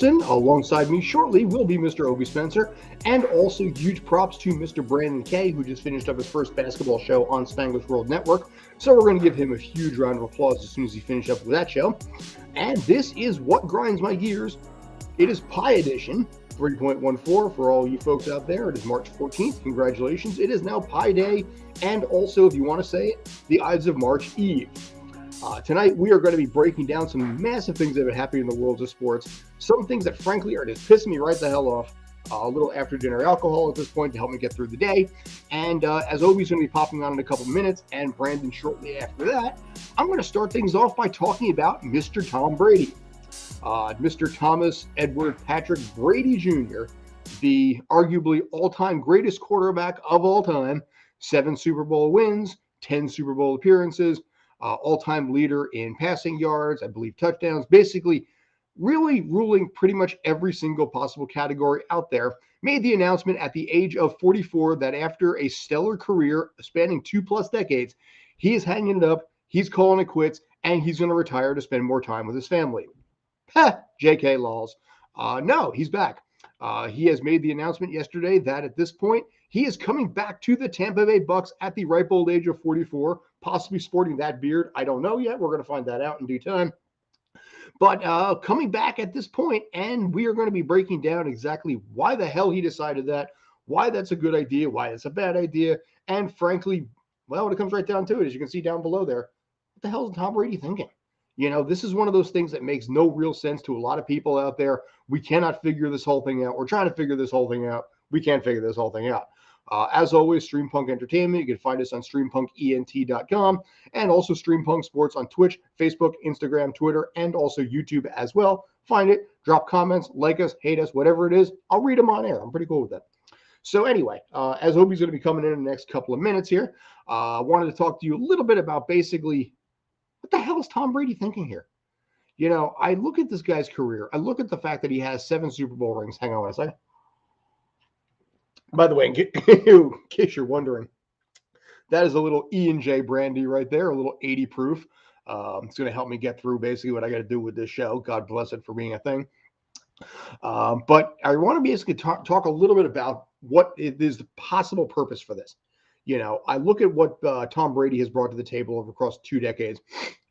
Alongside me shortly will be Mr. Obi Spencer, and also huge props to Mr. Brandon Kay, who just finished up his first basketball show on Spanglish World Network. So we're going to give him a huge round of applause as soon as he finishes up with that show. And this is What Grinds My Gears. It is Pi Edition 3.14 for all you folks out there. It is March 14th. Congratulations. It is now Pi Day, and also, if you want to say it, the Ides of March Eve. Tonight, we are going to be breaking down some massive things that have been happening in the world of sports. Some things that, frankly, are just pissing me right the hell off. A little after-dinner alcohol at this point to help me get through the day. And as Obi's going to be popping on in a couple minutes, and Brandon shortly after that, I'm going to start things off by talking about Mr. Tom Brady. Mr. Thomas Edward Patrick Brady Jr., the arguably all-time greatest quarterback of all time, 7 Super Bowl wins, 10 Super Bowl appearances, all-time leader in passing yards, I believe touchdowns, basically really ruling pretty much every single possible category out there, made the announcement at the age of 44 that after a stellar career spanning 2+ decades, he is hanging it up, he's calling it quits, and he's going to retire to spend more time with his family. JK lols. No, he's back. He has made the announcement yesterday that at this point, he is coming back to the Tampa Bay Bucks at the ripe old age of 44, possibly sporting that beard. I don't know yet. We're going to find that out in due time. But coming back at this point, and we are going to be breaking down exactly why the hell he decided that, why that's a good idea, why it's a bad idea, and frankly, well, when it comes right down to it, as you can see down below there, what the hell is Tom Brady thinking? You know, this is one of those things that makes no real sense to a lot of people out there. We cannot figure this whole thing out. We're trying to figure this whole thing out. We can't figure this whole thing out. As always, Streampunk Entertainment. You can find us on streampunkent.com and also Streampunk Sports on Twitch, Facebook, Instagram, Twitter, and also YouTube as well. Find it, drop comments, like us, hate us, whatever it is. I'll read them on air. I'm pretty cool with that. So anyway, as Obi's going to be coming in the next couple of minutes here, I wanted to talk to you a little bit about basically what the hell is Tom Brady thinking here? You know, I look at this guy's career. I look at the fact that he has 7 Super Bowl rings. Hang on a second. By the way, in case you're wondering, that is a little E&J brandy right there, a little 80 proof. It's going to help me get through basically what I got to do with this show. God bless it for being a thing. But I want to basically talk a little bit about what is the possible purpose for this. You know, I look at what Tom Brady has brought to the table over across 2 decades,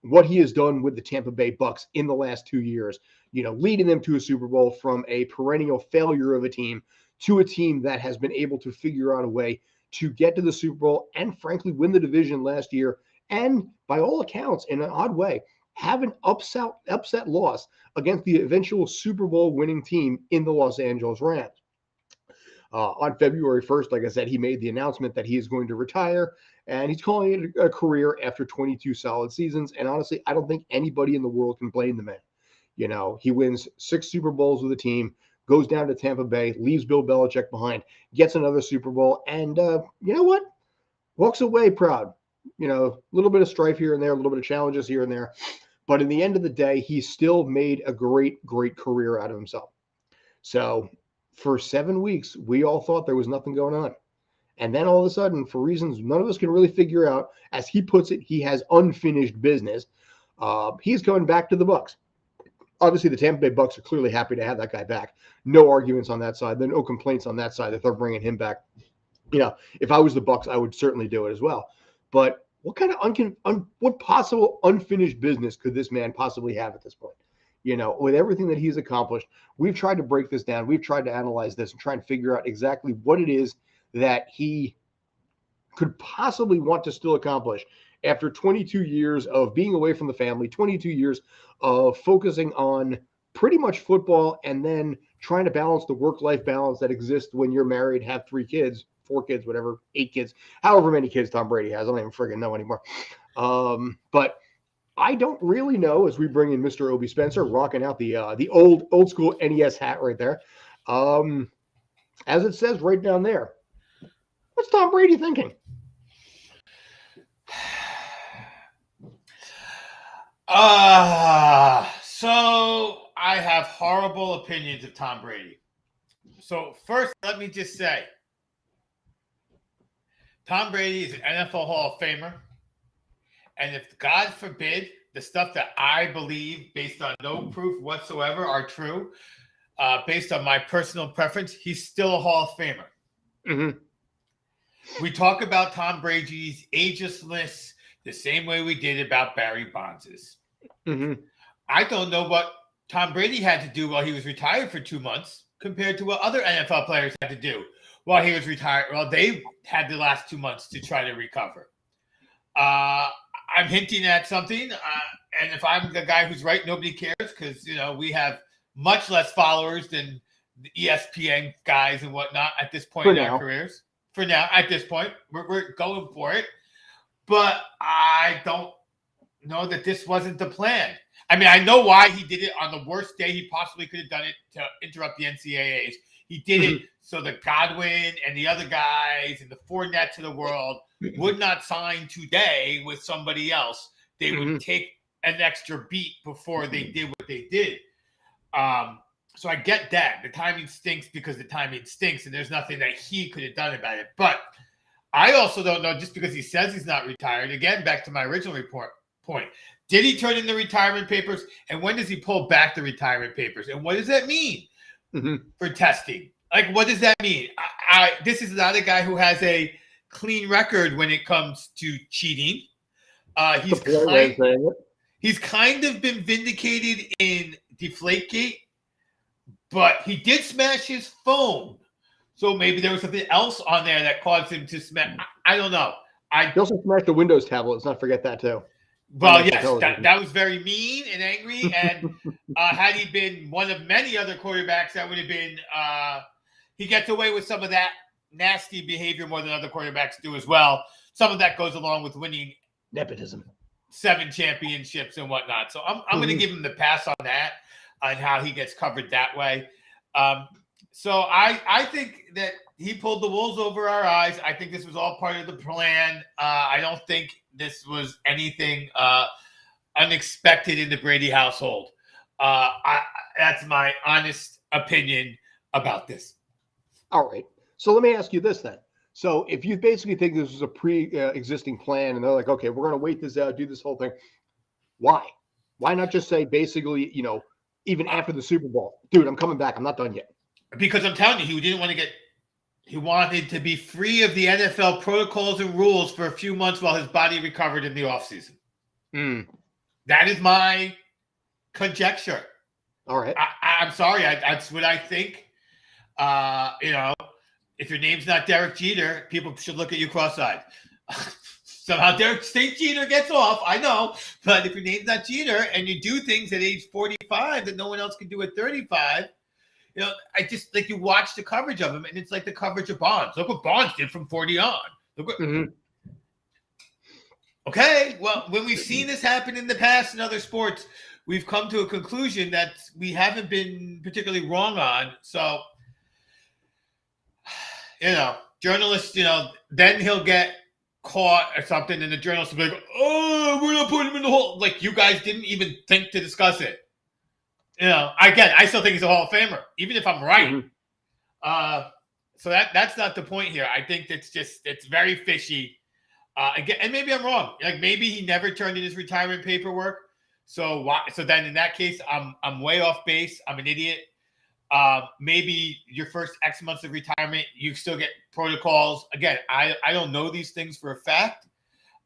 what he has done with the Tampa Bay Bucks in the last 2 years, you know, leading them to a Super Bowl from a perennial failure of a team to a team that has been able to figure out a way to get to the Super Bowl and frankly win the division last year. And by all accounts, in an odd way, have an upset loss against the eventual Super Bowl winning team in the Los Angeles Rams. On February 1st, like I said, he made the announcement that he is going to retire, and he's calling it a career after 22 solid seasons. And honestly, I don't think anybody in the world can blame the man. You know, he wins 6 Super Bowls with the team, goes down to Tampa Bay, leaves Bill Belichick behind, gets another Super Bowl, and you know what? Walks away proud. You know, a little bit of strife here and there, a little bit of challenges here and there. But in the end of the day, he still made a great career out of himself. So for 7 weeks, we all thought there was nothing going on. And then all of a sudden, for reasons none of us can really figure out, as he puts it, he has unfinished business. He's coming back to the Bucks. Obviously, the Tampa Bay Bucks are clearly happy to have that guy back. No arguments on that side. There are no complaints on that side that they're bringing him back. You know, if I was the Bucks, I would certainly do it as well. But what kind of what possible unfinished business could this man possibly have at this point? You know, with everything that he's accomplished, we've tried to break this down. We've tried to analyze this and try and figure out exactly what it is that he could possibly want to still accomplish after 22 years of being away from the family, 22 years of focusing on pretty much football and then trying to balance the work-life balance that exists when you're married, have 3 kids, 4 kids, whatever, 8 kids, however many kids Tom Brady has. I don't even friggin' know anymore. But I don't really know, as we bring in Mr. Obi Spencer, rocking out the old school NES hat right there. As it says right down there, what's Tom Brady thinking? So I have horrible opinions of Tom Brady. So first, let me just say, Tom Brady is an NFL Hall of Famer. And if, God forbid, the stuff that I believe, based on no proof whatsoever, are true, based on my personal preference, he's still a Hall of Famer. Mm-hmm. We talk about Tom Brady's agelessness the same way we did about Barry Bonds's. Mm-hmm. I don't know what Tom Brady had to do while he was retired for 2 months compared to what other NFL players had to do while he was retired. Well, they had the last 2 months to try to recover. I'm hinting at something, and if I'm the guy who's right, nobody cares because we have much less followers than the ESPN guys and whatnot at this point in our careers. For now, at this point, we're going for it, but I don't know that this wasn't the plan. I mean, I know why he did it on the worst day he possibly could have done it to interrupt the NCAAs. He did it so that Godwin and the other guys and the Fournettes of the world would not sign today with somebody else. They would take an extra beat before they did what they did. So I get that. The timing stinks because the timing stinks, and there's nothing that he could have done about it. But I also don't know, just because he says he's not retired, again, back to my original point. Did he turn in the retirement papers? And when does he pull back the retirement papers? And what does that mean for testing? Like, what does that mean? This is not a guy who has a clean record when it comes to cheating. He's kind of been vindicated in Deflategate, but he did smash his phone. So maybe there was something else on there that caused him to smash. I don't know. He also smashed the Windows tablet. Let's not forget that, too. Well, yes, that was very mean and angry. And had he been one of many other quarterbacks, that would have been he gets away with some of that nasty behavior more than other quarterbacks do as well. Some of that goes along with winning nepotism, 7 championships and whatnot. So I'm going to give him the pass on that, on how he gets covered that way. So I think that he pulled the wool over our eyes. I think this was all part of the plan. I don't think this was anything unexpected in the Brady household. That's my honest opinion about this. All right. So let me ask you this then. So if you basically think this was a pre-existing plan and they're like, okay, we're going to wait this out, do this whole thing. Why? Why not just say basically, even after the Super Bowl, dude, I'm coming back. I'm not done yet. Because I'm telling you, he wanted to be free of the NFL protocols and rules for a few months while his body recovered in the offseason. That is my conjecture. All right. I'm sorry. That's what I think. If your name's not Derek Jeter, people should look at you cross-eyed. Somehow Derek St. Jeter gets off, I know. But if your name's not Jeter and you do things at age 45 that no one else can do at 35, I just you watch the coverage of him, and it's like the coverage of Bonds. Look what Bonds did from 40 on. Okay, well, when we've seen this happen in the past in other sports, we've come to a conclusion that we haven't been particularly wrong on. So, journalists, then he'll get caught or something, and the journalists will be like, oh, we're not putting him in the hole. Like, you guys didn't even think to discuss it. I still think he's a Hall of Famer, even if I'm right. So that's not the point here. I think it's very fishy. Again, and maybe I'm wrong. Like, maybe he never turned in his retirement paperwork. So then in that case, I'm way off base. I'm an idiot. Maybe your first X months of retirement, you still get protocols. Again, I don't know these things for a fact.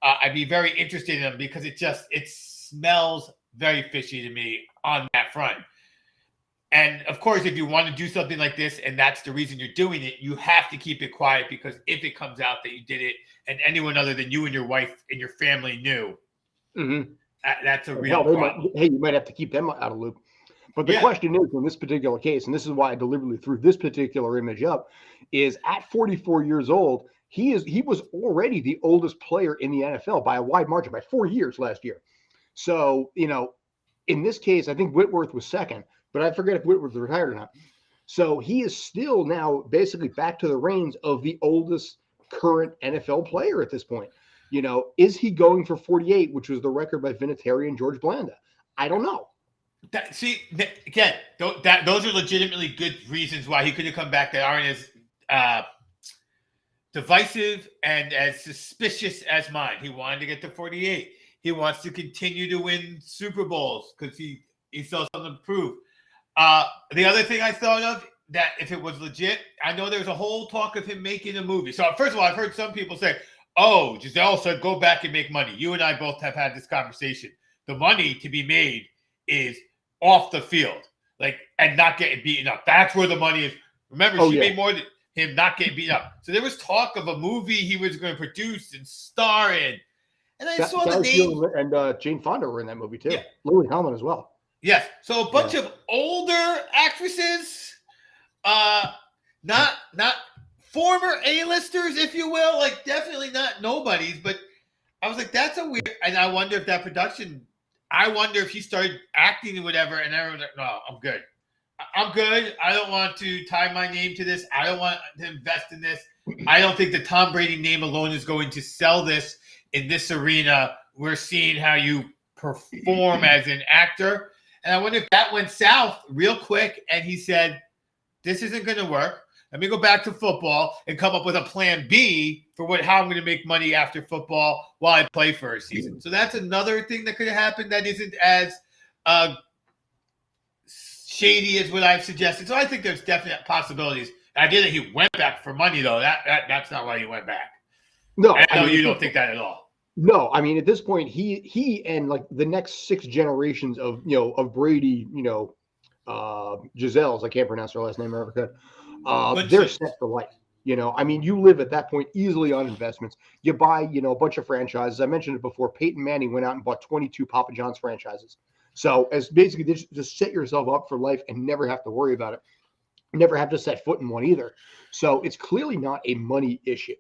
I'd be very interested in them because it smells very fishy to me on that front. And of course, if you want to do something like this and that's the reason you're doing it, you have to keep it quiet, because if it comes out that you did it and anyone other than you and your wife and your family knew, that's a real problem. You might have to keep them out of the loop. But the question is, in this particular case, and this is why I deliberately threw this particular image up, is at 44 years old, he was already the oldest player in the NFL by a wide margin, by 4 years last year. So, in this case, I think Whitworth was second, but I forget if Whitworth was retired or not. So he is still now basically back to the reins of the oldest current NFL player at this point. Is he going for 48, which was the record by Vinatieri and George Blanda? I don't know. Those are legitimately good reasons why he could have come back that aren't as divisive and as suspicious as mine. He wanted to get to 48. He wants to continue to win Super Bowls because he still has something to prove. The other thing I thought of, that if it was legit, I know there's a whole talk of him making a movie. So first of all, I've heard some people say, oh, Giselle said go back and make money. You and I both have had this conversation. The money to be made is off the field, and not getting beaten up. That's where the money is. Remember, she made more than him not getting beaten up. So there was talk of a movie he was going to produce and star in. And I saw the name. And Jane Fonda were in that movie too. Yeah. Lily Tomlin as well. Yes. So a bunch of older actresses, not former A-listers, if you will, definitely not nobodies, but I was like, that's a weird, and I wonder if that production, I wonder if he started acting and whatever, and everyone's like, no, I'm good. I'm good. I don't want to tie my name to this. I don't want to invest in this. I don't think the Tom Brady name alone is going to sell this in this arena. We're seeing how you perform as an actor. And I wonder if that went south real quick and he said, this isn't going to work. Let me go back to football and come up with a plan B for how I'm going to make money after football while I play for a season. So that's another thing that could have happened that isn't as shady as what I've suggested. So I think there's definite possibilities. The idea that he went back for money, though, that's not why he went back. No, I know you don't think that at all. No, I mean, at this point, he and the next 6 generations of Brady, Giselle's, I can't pronounce her last name, I never could. They're set for life. I mean, you live at that point easily on investments. You buy, a bunch of franchises. I mentioned it before. Peyton Manning went out and bought 22 Papa John's franchises. So as basically just set yourself up for life and never have to worry about it. Never have to set foot in one either. So it's clearly not a money issue.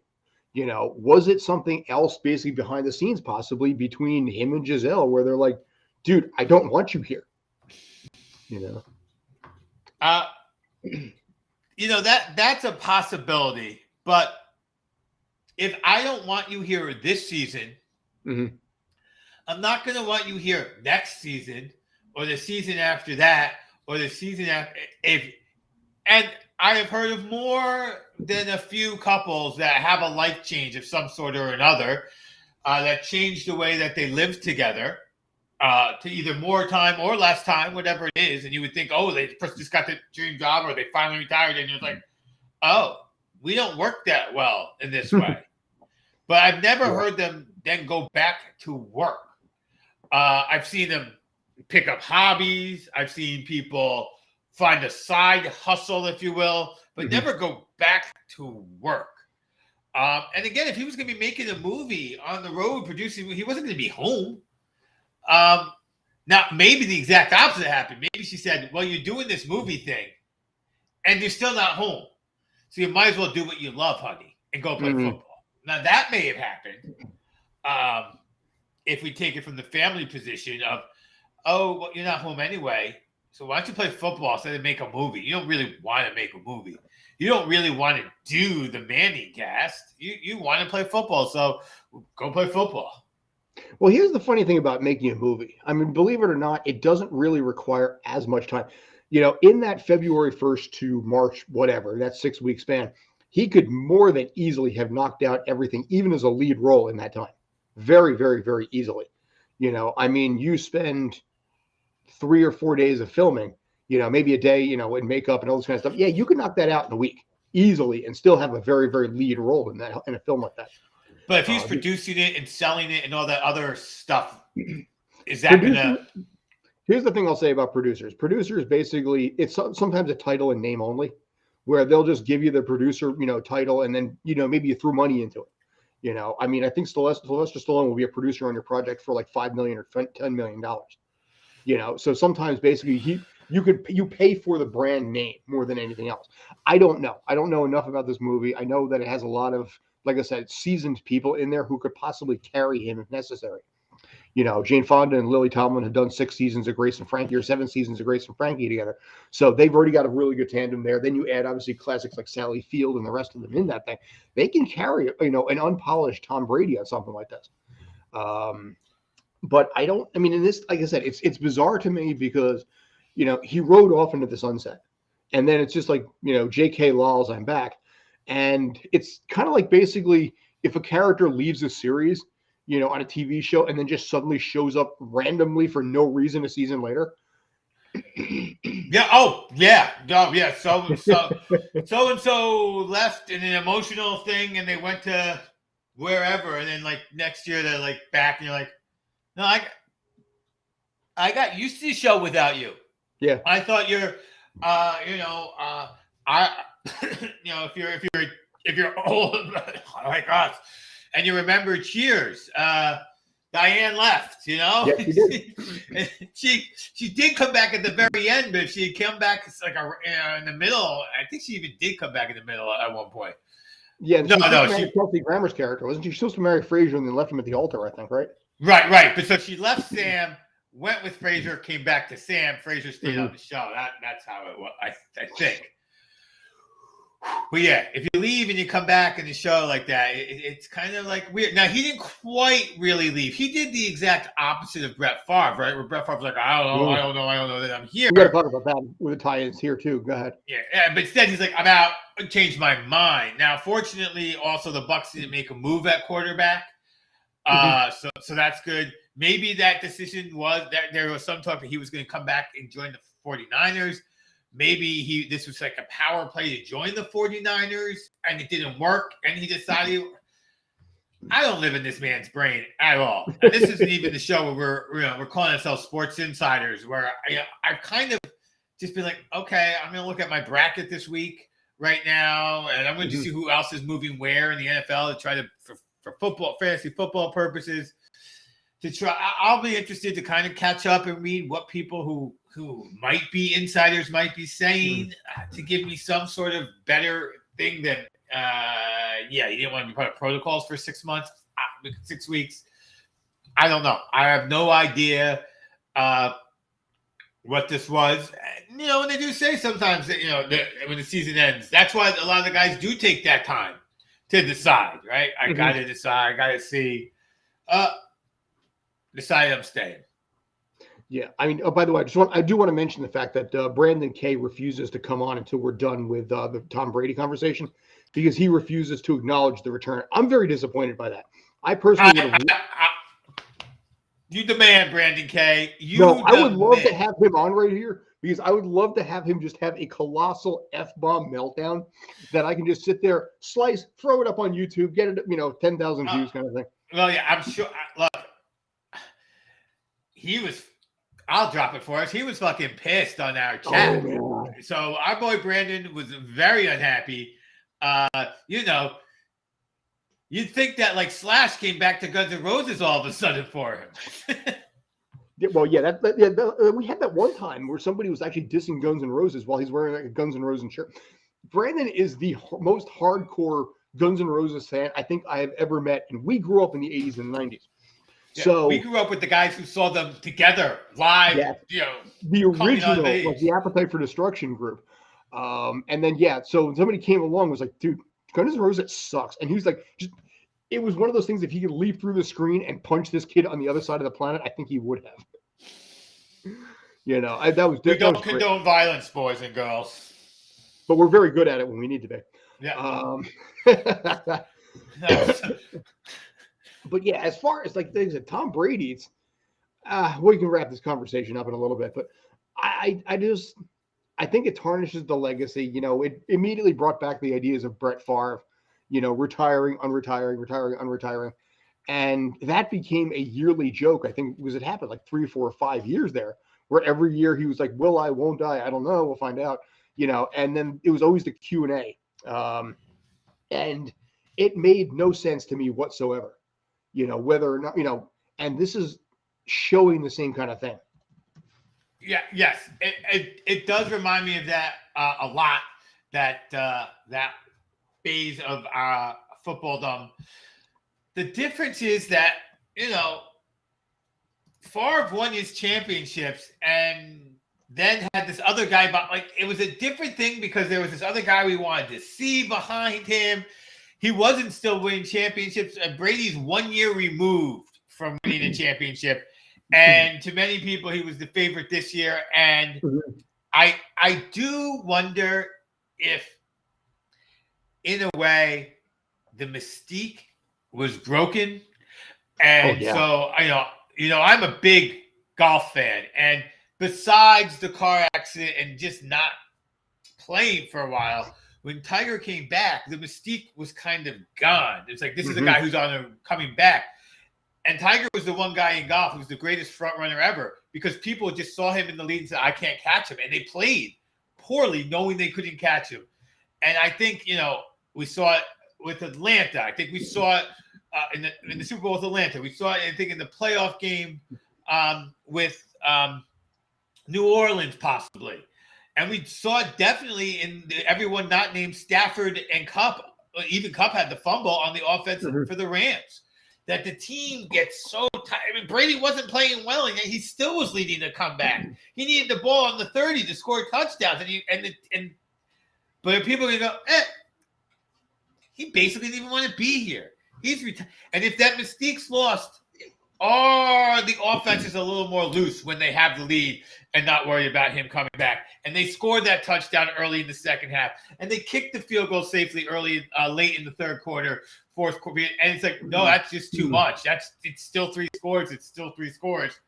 Was it something else basically behind the scenes, possibly between him and Giselle, where they're like, dude, I don't want you here. That's a possibility. But if I don't want you here this season, I'm not going to want you here next season or the season after that or the season after. And I have heard of more than a few couples that have a life change of some sort or another that change the way that they live together to either more time or less time, whatever it is. And you would think, oh, they just got the dream job or they finally retired. And you're like, oh, we don't work that well in this way. But I've never heard them then go back to work. I've seen them pick up hobbies. I've seen people find a side hustle, if you will, but never go back to work. And again, if he was going to be making a movie on the road, producing, he wasn't going to be home. Now, maybe the exact opposite happened. Maybe she said, well, you're doing this movie thing, and you're still not home. So you might as well do what you love, honey, and go play football. Now, that may have happened if we take it from the family position of, oh, well, you're not home anyway. So why don't you play football instead of make a movie? You don't really want to make a movie. You don't really want to do the Manning cast. You want to play football, so go play football. Well, here's the funny thing about making a movie. I mean, believe it or not, it doesn't really require as much time. In that February 1st to March, whatever, that 6-week span, he could more than easily have knocked out everything, even as a lead role in that time. Very, very, very easily. I mean, you spend 3 or 4 days of filming, maybe a day, in makeup and all this kind of stuff. Yeah, you could knock that out in a week easily and still have a very, very lead role in a film like that. But if he's producing it and selling it and all that other stuff, is that going to... Here's the thing I'll say about producers. Producers, basically, it's sometimes a title and name only, where they'll just give you the producer, title, and then, maybe you threw money into it. I mean, I think Sylvester Stallone will be a producer on your project for like $5 million or $10 million. So sometimes basically you pay for the brand name more than anything else. I don't know enough about this movie. I know that it has a lot of, like I said, seasoned people in there who could possibly carry him if necessary. Jane Fonda and Lily Tomlin have done 6 seasons of Grace and Frankie or 7 seasons of Grace and Frankie together. So they've already got a really good tandem there. Then you add obviously classics like Sally Field and the rest of them in that thing. They can carry, an unpolished Tom Brady on something like this. But in this, like I said, it's bizarre to me because, he rode off into the sunset. And then it's just like, J.K. Law's I'm back. And it's kind of like basically if a character leaves a series, on a TV show and then just suddenly shows up randomly for no reason a season later, Yeah. Oh, yeah. Oh, yeah. So and so left in an emotional thing, and they went to wherever, and then like next year they're like back, and you're like, no, I got used to the show without you. Yeah. I thought you're, I, if you're old like us, and you remember Cheers, Diane left. Yes, she did. she did come back at the very end, but if she had come back like in the middle, I think she even did come back in the middle at one point. Yeah, and she married Kelsey Grammer's character, wasn't she? She was supposed to marry Frazier and then left him at the altar, I think, right? Right. But so she left Sam, went with Frazier, came back to Sam. Frazier stayed on the show. That's how it was, I think. But yeah, if you leave and you come back in the show like that, it's kind of like weird. Now, he didn't quite really leave. He did the exact opposite of Brett Favre, right? Where Brett Favre's like, I don't know that I'm here. We got to talk about that with the tie-ins here, too. Go ahead. Yeah, but instead he's like, I'm out. I changed my mind. Now, fortunately, also the Bucs didn't make a move at quarterback. So that's good. Maybe that decision was that there was some talk that he was going to come back and join the 49ers. Maybe this was like a power play to join the 49ers, and it didn't work, and he decided, I don't live in this man's brain at all. And this isn't even the show where we're calling ourselves sports insiders, where I've kind of just been like, okay, I'm going to look at my bracket this week right now, and I'm going to see who else is moving where in the NFL to try to for football, fantasy football purposes. I'll be interested to kind of catch up and read what people who might be insiders might be saying to give me some sort of better thing than you didn't want to be part of protocols for 6 months, 6 weeks. I don't know. I have no idea what this was. When they do say sometimes that when the season ends, that's why a lot of the guys do take that time to decide, right? I got to decide. I got to see. Decide I'm staying. Yeah, I mean, by the way, I do want to mention the fact that Brandon K refuses to come on until we're done with the Tom Brady conversation because he refuses to acknowledge the return. I'm very disappointed by that. I personally would have. You demand, Brandon K. I would love to have him on right here because I would love to have him just have a colossal F-bomb meltdown that I can just sit there, slice, throw it up on YouTube, get it, 10,000 views kind of thing. Well, yeah, I'm sure. Look, I'll drop it for us. He was fucking pissed on our chat. Oh, so our boy Brandon was very unhappy. You'd think that like Slash came back to Guns N' Roses all of a sudden for him. we had that one time where somebody was actually dissing Guns N' Roses while he's wearing like a Guns N' Roses shirt. Brandon is the most hardcore Guns N' Roses fan I think I have ever met, and we grew up in the 80s and 90s. Yeah, so we grew up with the guys who saw them together live. Yeah, the original, like the Appetite for Destruction group. And then so somebody came along and was like, dude, Guns N' Roses sucks. And he was like, it was one of those things, if he could leap through the screen and punch this kid on the other side of the planet, I think he would have. We don't condone violence, boys and girls. But we're very good at it when we need to be. Yeah. But yeah, as far as like things at Tom Brady, it's we can wrap this conversation up in a little bit, but I think it tarnishes the legacy. It immediately brought back the ideas of Brett Favre, retiring, unretiring. And that became a yearly joke. I think it happened like 3, 4, or 5 years there, where every year he was like, will I, won't I? I don't know. We'll find out, and then it was always the Q&A. And it made no sense to me whatsoever, whether or not, and this is showing the same kind of thing. Yeah. Yes. It does remind me of that a lot, that phase of footballdom. The difference is that, Favre won his championships and then had this other guy, but like it was a different thing because there was this other guy we wanted to see behind him. He wasn't still winning championships, and Brady's 1 year removed from winning a championship. And to many people, he was the favorite this year. And I do wonder if, in a way, the mystique was broken. And so, I'm a big golf fan. And besides the car accident and just not playing for a while, when Tiger came back, the mystique was kind of gone. It's like, this is a guy who's coming back. And Tiger was the one guy in golf who was the greatest front runner ever because people just saw him in the lead and said, I can't catch him. And they played poorly knowing they couldn't catch him. And I think, we saw it with Atlanta. I think we saw it in the Super Bowl with Atlanta. We saw it, I think, in the playoff game with New Orleans possibly. And we saw it definitely in everyone not named Stafford and Cup. Even Cup had the fumble on the offense for the Rams. That the team gets so tired. I mean, Brady wasn't playing well, and yet he still was leading the comeback. He needed the ball on the 30 to score touchdowns, but people are going to go, he basically didn't even want to be here. He's retired. And if that mystique's lost, the offense is a little more loose when they have the lead and not worry about him coming back. And they scored that touchdown early in the second half, and they kicked the field goal safely late in the third quarter, fourth quarter. And it's like, no, that's just too much. It's still 3 scores. It's still 3 scores.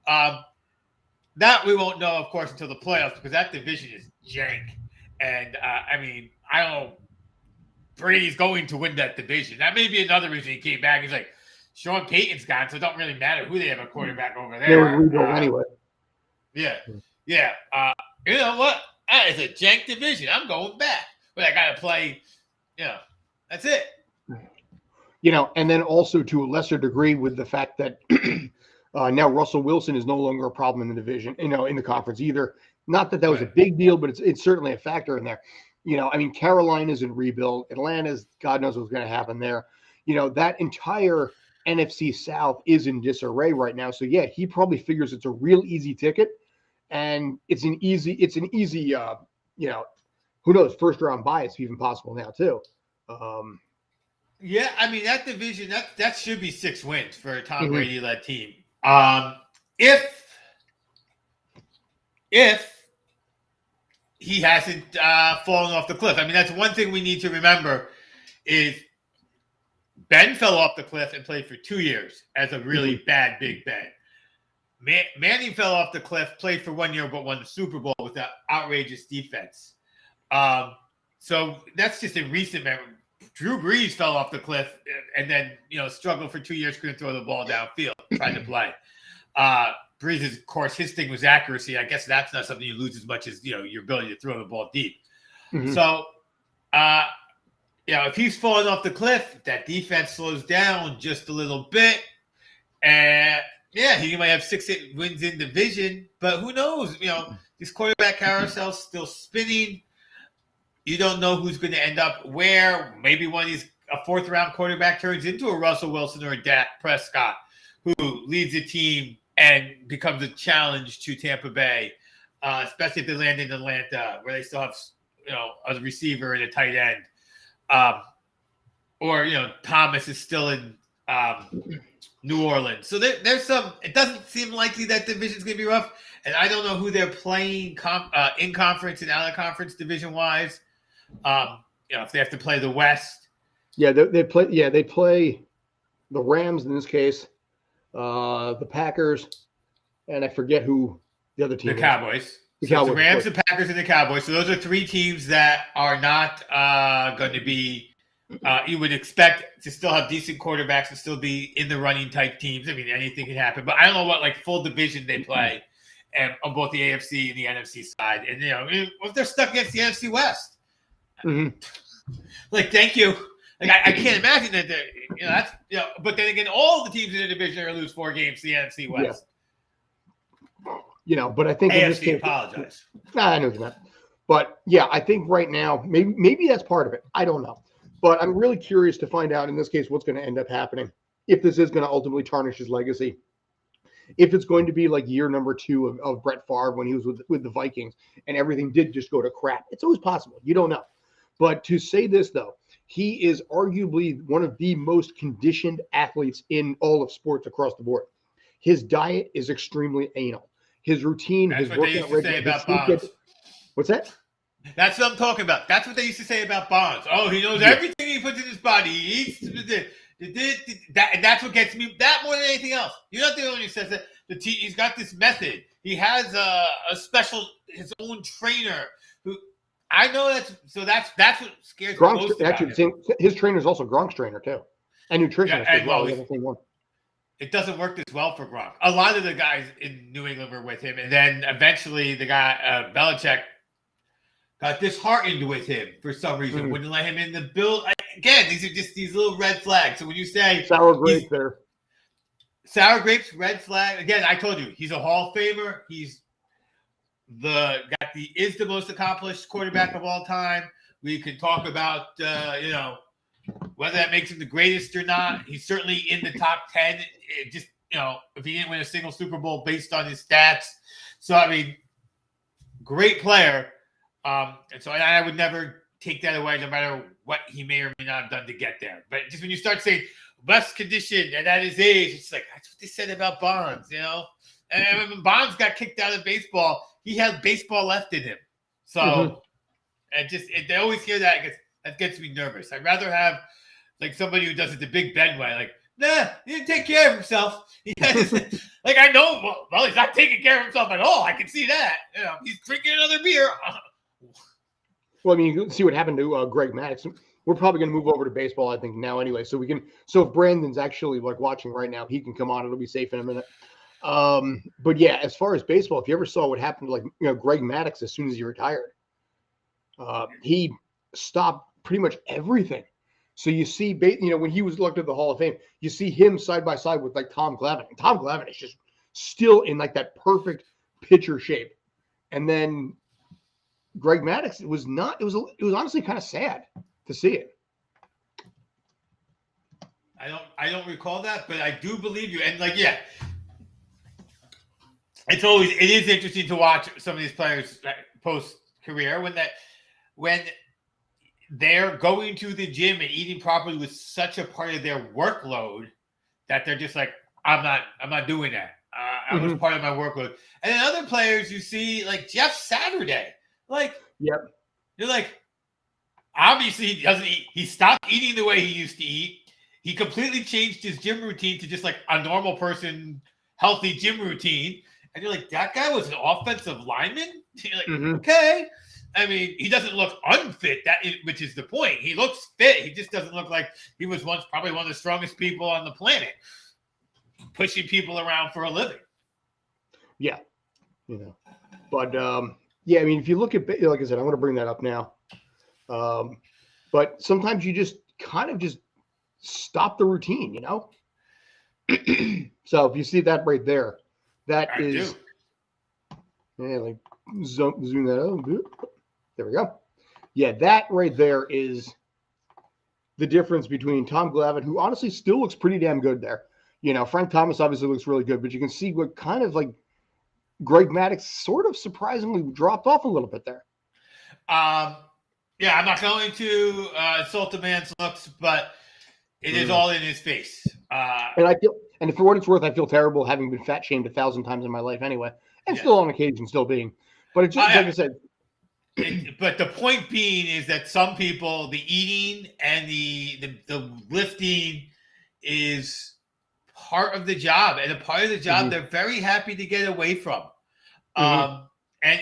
That we won't know, of course, until the playoffs because that division is jank. And I don't know. Brady's going to win that division. That may be another reason he came back. He's like, Sean Payton's gone, so it don't really matter who they have a quarterback over there. They would rebuild anyway. Yeah. You know what? It's a jank division. I'm going back. But I got to play, that's it. And then also to a lesser degree with the fact that now Russell Wilson is no longer a problem in the division, in the conference either. Not that was a big deal, but it's certainly a factor in there. Carolina's in rebuild. Atlanta's, God knows what's going to happen there. That entire NFC South is in disarray right now. So yeah, he probably figures it's a real easy ticket, and it's an easy, who knows, first round bye is even possible now too. That division that should be 6 wins for a Tom Brady led team. If he hasn't fallen off the cliff. That's one thing we need to remember is Ben fell off the cliff and played for 2 years as a really bad Big Ben. Manning fell off the cliff, played for 1 year, but won the Super Bowl with that outrageous defense. So that's just in recent memory. Drew Brees fell off the cliff and then, struggled for 2 years, couldn't throw the ball downfield, tried to play. Brees, of course, his thing was accuracy. I guess that's not something you lose as much as, your ability to throw the ball deep. So, if he's falling off the cliff, that defense slows down just a little bit. And, he might have 6 wins in division. But who knows? This quarterback carousel's still spinning. You don't know who's going to end up where. Maybe a 4th-round quarterback turns into a Russell Wilson or a Dak Prescott who leads a team and becomes a challenge to Tampa Bay, especially if they land in Atlanta, where they still have, a receiver and a tight end. Or Thomas is still in New Orleans. So there's some – it doesn't seem likely that division's going to be rough. And I don't know who they're playing in conference and out of conference division-wise. If they have to play the West. Yeah, they play the Rams in this case. The Packers, and I forget who the other team is. The Cowboys. The Rams, the Packers, and the Cowboys. So those are 3 teams that are not going to be you would expect to still have decent quarterbacks and still be in the running type teams. Anything can happen. But I don't know what full division they play and on both the AFC and the NFC side. And if they're stuck against the NFC West. Thank you. I can't imagine that. But then again, all the teams in the division are going to lose 4 games to the NFC West. But I think AFC in this case, apologize. I know that. But yeah, I think right now, maybe that's part of it. I don't know. But I'm really curious to find out in this case what's going to end up happening. If this is going to ultimately tarnish his legacy. If it's going to be like year number 2 of Brett Favre when he was with the Vikings and everything did just go to crap. It's always possible. You don't know. But to say this, though, he is arguably one of the most conditioned athletes in all of sports across the board. His diet is extremely anal. His routine, That's his what they used to say about Bonds. What's that? That's what I'm talking about. That's what they used to say about Bonds. Oh, he knows everything he puts in his body. He eats. That's what gets me. That more than anything else. You're not the only one who says that. He's got this method. He has a special, his own trainer who I know that's what scares me most about him. His trainer is also Gronk's trainer too, and nutritionist as well. He has the same one. It doesn't work as well for Gronk. A lot of the guys in New England were with him, and then eventually the guy Belichick got disheartened with him for some reason. Wouldn't let him in the build. Again, these are just these little red flags. So when you say sour grapes there, sour grapes, red flag. Again, I told you he's a Hall of Famer. He's is the most accomplished quarterback of all time. We can talk about whether that makes him the greatest or not. He's certainly in the top 10. If he didn't win a single Super Bowl based on his stats. So I mean, great player. And so I would never take that away, no matter what he may or may not have done to get there. But just when you start saying best condition and at his age, it's like that's what they said about Bonds, And when Bonds got kicked out of baseball, he had baseball left in him. So, and they always hear that. That gets me nervous. I'd rather have like somebody who does it the Big Ben way, like, nah, he didn't take care of himself. Like I know, well, he's not taking care of himself at all. I can see that. He's drinking another beer. Well, I mean, you can see what happened to Greg Maddux. We're probably going to move over to baseball, I think, now anyway. So if Brandon's actually like watching right now, he can come on. It'll be safe in a minute. But yeah, as far as baseball, if you ever saw what happened to Greg Maddux as soon as he retired, he stopped pretty much everything. So you see, when he was looked at the Hall of Fame, you see him side by side with like Tom Glavine. And Tom Glavine is just still in like that perfect pitcher shape. And then Greg Maddux, it was honestly kind of sad to see it. I don't recall that, but I do believe you. And it is interesting to watch some of these players post career when they're going to the gym and eating properly was such a part of their workload that they're just like, I'm not doing that. I was part of my workload. And then other players you see like Jeff Saturday, you're like, obviously he doesn't eat. He stopped eating the way he used to eat. He completely changed his gym routine to just like a normal person, healthy gym routine. And you're like, that guy was an offensive lineman? You're like, okay. I mean, he doesn't look unfit, which is the point. He looks fit. He just doesn't look like he was once probably one of the strongest people on the planet, pushing people around for a living. Yeah. But, I mean, if you look at, like I said, I'm going to bring that up now. But sometimes you just kind of just stop the routine, So if you see that right there, that I is, do. Zoom that out. There we go. Yeah, that right there is the difference between Tom Glavine, who honestly still looks pretty damn good there. Frank Thomas obviously looks really good, but you can see what kind of like Greg Maddux sort of surprisingly dropped off a little bit there. I'm not going to insult the man's looks, but it is all in his face. And for what it's worth, I feel terrible having been fat shamed 1,000 times in my life anyway, and still on occasion still being. But it's just like I said. But the point being is that some people, the eating and the lifting is part of the job, and a part of the job they're very happy to get away from. And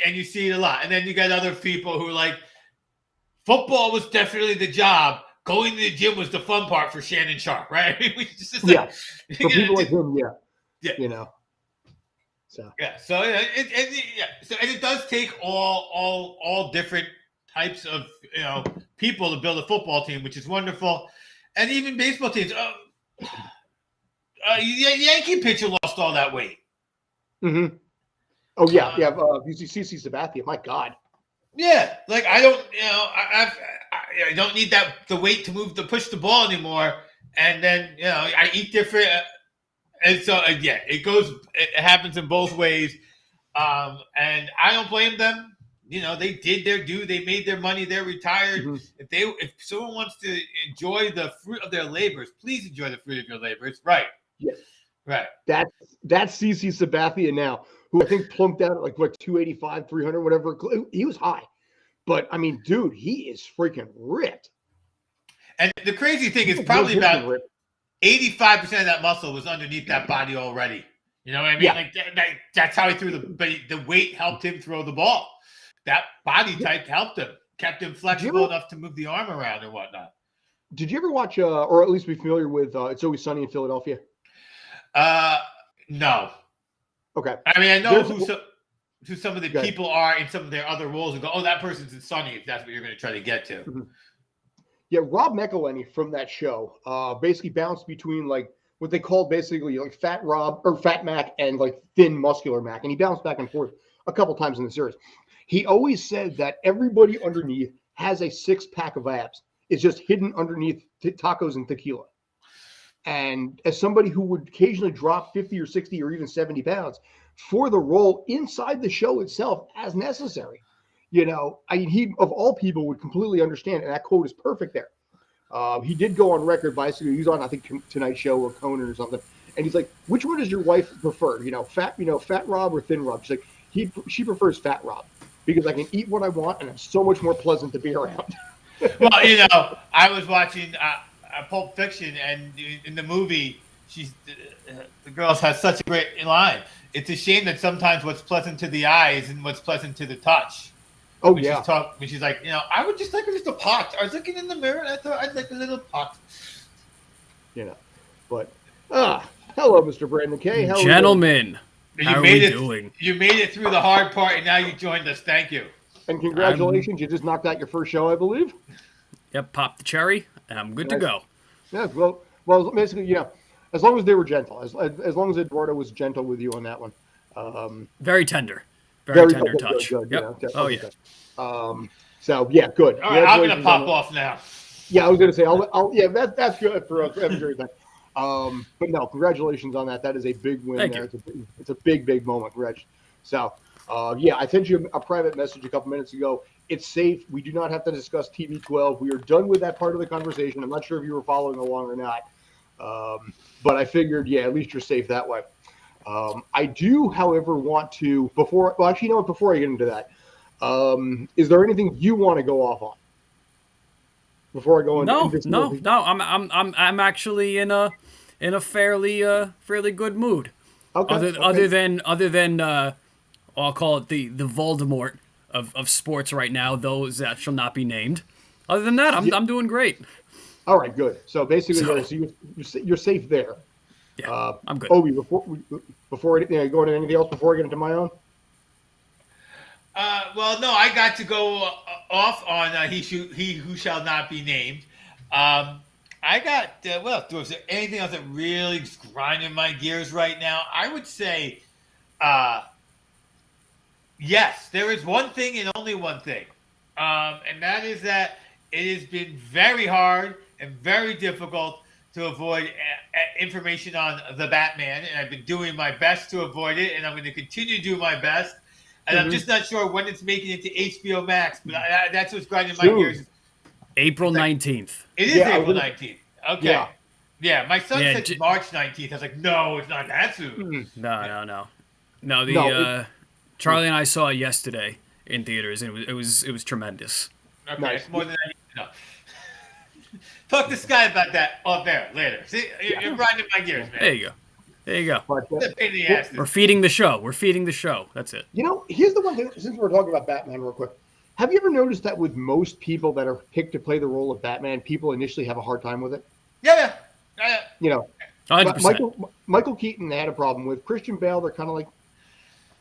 you see it a lot. And then you got other people who like football was definitely the job. Going to the gym was the fun part for Shannon Sharp, right? For people like him, So it does take all different types of people to build a football team, which is wonderful, and even baseball teams. Yankee pitcher lost all that weight. Oh yeah, you see CC Sabathia, my God. Yeah, like I don't need the weight to push the ball anymore, and then I eat different. And so, it happens in both ways. And I don't blame them. They did their due. They made their money. They're retired. If someone wants to enjoy the fruit of their labors, please enjoy the fruit of your labors. Right. Yes. Right. That's CC Sabathia now, who I think plunked out at like 285, 300, whatever. He was high. But I mean, dude, he is freaking ripped. And the crazy thing is probably about 85% of that muscle was underneath that body already. You know what I mean? Yeah. Like that's how he threw the weight helped him throw the ball. That body type helped him, kept him flexible enough to move the arm around and whatnot. Did you ever watch, or at least be familiar with It's Always Sunny in Philadelphia? No. Okay. I mean, I know who some of the people are in some of their other roles and go, oh, that person's in Sunny, if that's what you're going to try to get to. Mm-hmm. Yeah, Rob McElhenney from that show basically bounced between like what they called basically like Fat Rob or Fat Mac and like Thin Muscular Mac. And he bounced back and forth a couple times in the series. He always said that everybody underneath has a 6-pack of abs. It's just hidden underneath tacos and tequila. And as somebody who would occasionally drop 50 or 60 or even 70 pounds for the role inside the show itself as necessary, you know, I mean, he of all people would completely understand. And that quote is perfect there. He did go on record basically. He's on, I think, Tonight Show or Conan or something. And he's like, which one does your wife prefer? Fat Rob or Thin Rob? She's like, she prefers Fat Rob because I can eat what I want and I'm so much more pleasant to be around. Well, you know, I was watching Pulp Fiction, and in the movie, the girl has such a great line. It's a shame that sometimes what's pleasant to the eye isn't what's pleasant to the touch. Oh, when yeah. When she's like, you know, I would just like just a pot. I was looking in the mirror, and I thought I'd like a little pot. You know, but hello, Mr. Brandon K. How Gentlemen, how are we doing? You made it through the hard part, and now you joined us. Thank you. And congratulations, you just knocked out your first show, I believe. Yep, popped the cherry, and I'm good to go. Yeah, well, basically, you know, as long as they were gentle, as long as Eduardo was gentle with you on that one. Very tender. Very tender touch. Good, yep. You know, oh, yeah. So, yeah, good. All right, I'm going to pop off now. Yeah, I was going to say, that's good for us. Everything. But no, congratulations on that. That is a big win. Thank there. you. It's a big moment, Reg. So, yeah, I sent you a private message a couple minutes ago. It's safe. We do not have to discuss TB12. We are done with that part of the conversation. I'm not sure if you were following along or not. But I figured, yeah, at least you're safe that way. I do, however, want to, before I get into that, is there anything you want to go off on? Before I go into No. I'm actually in a fairly good mood. Okay. Other than I'll call it the Voldemort of sports right now, those that shall not be named. Other than that, I'm doing great. All right, good. So basically, you're safe there. Yeah, I'm good. Obi, before go into anything else before I get into my own. Well, no, I got to go off on he who shall not be named. I got was there anything else that really is grinding my gears right now? I would say, yes, there is one thing and only one thing, and that is that it has been very hard and very difficult to avoid information on the Batman, and I've been doing my best to avoid it, and I'm going to continue to do my best. And I'm just not sure when it's making it to HBO Max, but that's what's grinding my gears. April 19th. It is April 19th. Okay. Yeah, my son said March 19th. I was like, no, it's not that soon. No. Charlie and I saw it yesterday in theaters, and it was tremendous. Okay, nice. It's more than I need to know. Talk to Sky about that off there later. See, you're grinding my gears, man. There you go. We're feeding the show. That's it. You know, here's the one thing, since we're talking about Batman real quick. Have you ever noticed that with most people that are picked to play the role of Batman, people initially have a hard time with it? Yeah. You know, 100%. Michael Keaton, they had a problem with. Christian Bale, they're kind of like,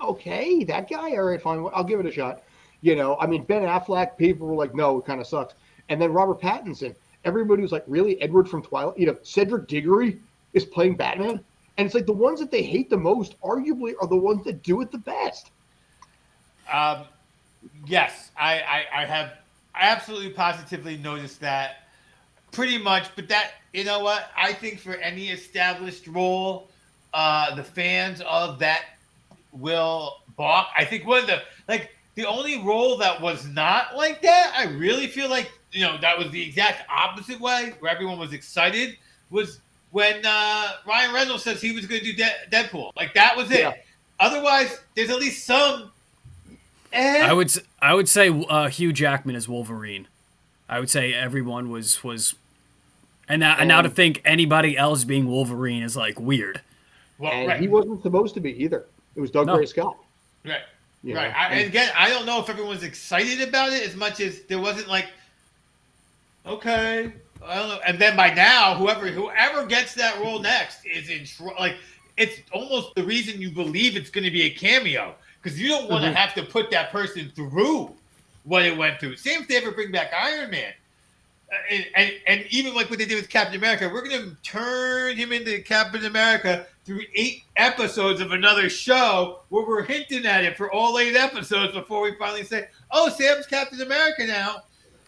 okay, that guy, all right, fine, I'll give it a shot. You know, I mean, Ben Affleck, people were like, no, it kind of sucks. And then Robert Pattinson, everybody was like, really? Edward from Twilight? You know, Cedric Diggory is playing Batman? And it's like the ones that they hate the most, arguably, are the ones that do it the best. Yes, I have absolutely positively noticed that pretty much. But that, you know what? I think for any established role, the fans of that will balk. I think the only role that was not like that, I really feel like, you know, that was the exact opposite way, where everyone was excited, was when Ryan Reynolds says he was going to do Deadpool. Like, that was it. Yeah. Otherwise, there's at least some. I would say Hugh Jackman as Wolverine. I would say everyone was, and now to think anybody else being Wolverine is like weird. Well, and he wasn't supposed to be either. It was Doug Gray Scott. Right. You right. know? And again, I don't know if everyone's excited about it as much as there wasn't like, okay, I don't know. And then by now, whoever gets that role next is in like it's almost the reason you believe it's going to be a cameo because you don't want to have to put that person through what it went through. Same if they ever bring back Iron Man. And even like what they did with Captain America, we're going to turn him into Captain America through 8 episodes of another show where we're hinting at it for all 8 episodes before we finally say, oh, Sam's Captain America now.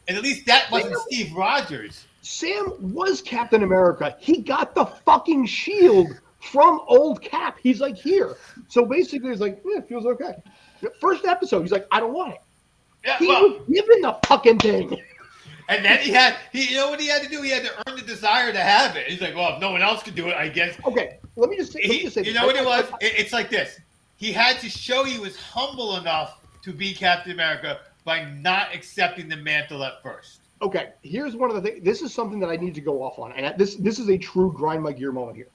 And at least that wasn't Steve Rogers. Sam was Captain America. He got the fucking shield from old Cap. He's like, here. So basically, it's like, it feels okay. First episode, he's like, I don't want it. Yeah, he was given the fucking thing. And then you know what he had to do? He had to earn the desire to have it. He's like, well, if no one else could do it, I guess. Okay, let me just say you know what it was? It's like this. He had to show he was humble enough to be Captain America by not accepting the mantle at first. Okay, here's one of the things. This is something that I need to go off on. And this is a true grind my gear moment here.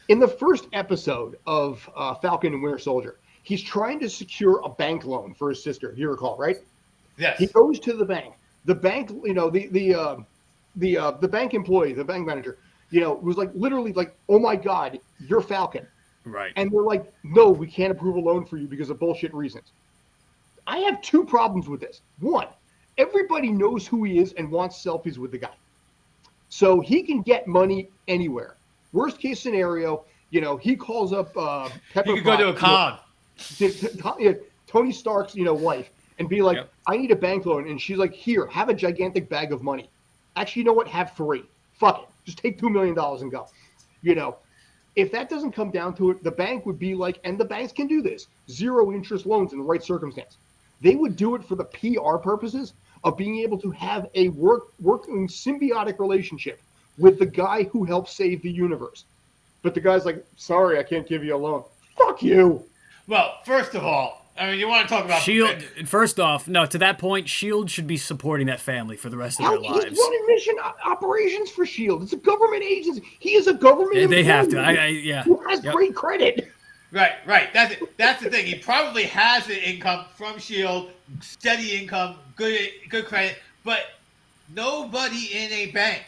In the first episode of Falcon and Winter Soldier, he's trying to secure a bank loan for his sister, if you recall, right? Yes. He goes to the bank. The bank, the bank employee, the bank manager, was like literally like, oh my God, you're Falcon. Right. And they're like, no, we can't approve a loan for you because of bullshit reasons. I have 2 problems with this. One, everybody knows who he is and wants selfies with the guy. So he can get money anywhere. Worst case scenario, he calls up Pepper He could go to a con. Tony Stark's, wife. And be like, I need a bank loan. And she's like, here, have a gigantic bag of money. Actually, you know what? Have 3. Fuck it. Just take $2 million and go. If that doesn't come down to it, the bank would be like, and the banks can do this, 0 interest loans in the right circumstance. They would do it for the PR purposes of being able to have a working symbiotic relationship with the guy who helped save the universe. But the guy's like, sorry, I can't give you a loan. Fuck you. Well, first of all, I mean, you want to talk about Shield? First off, no. To that point, Shield should be supporting that family for the rest of their lives. He's running mission operations for Shield. It's a government agency. He is a government. Yeah, they have to. He has great credit. Right. That's the thing. He probably has the income from Shield, steady income, good credit, but nobody in a bank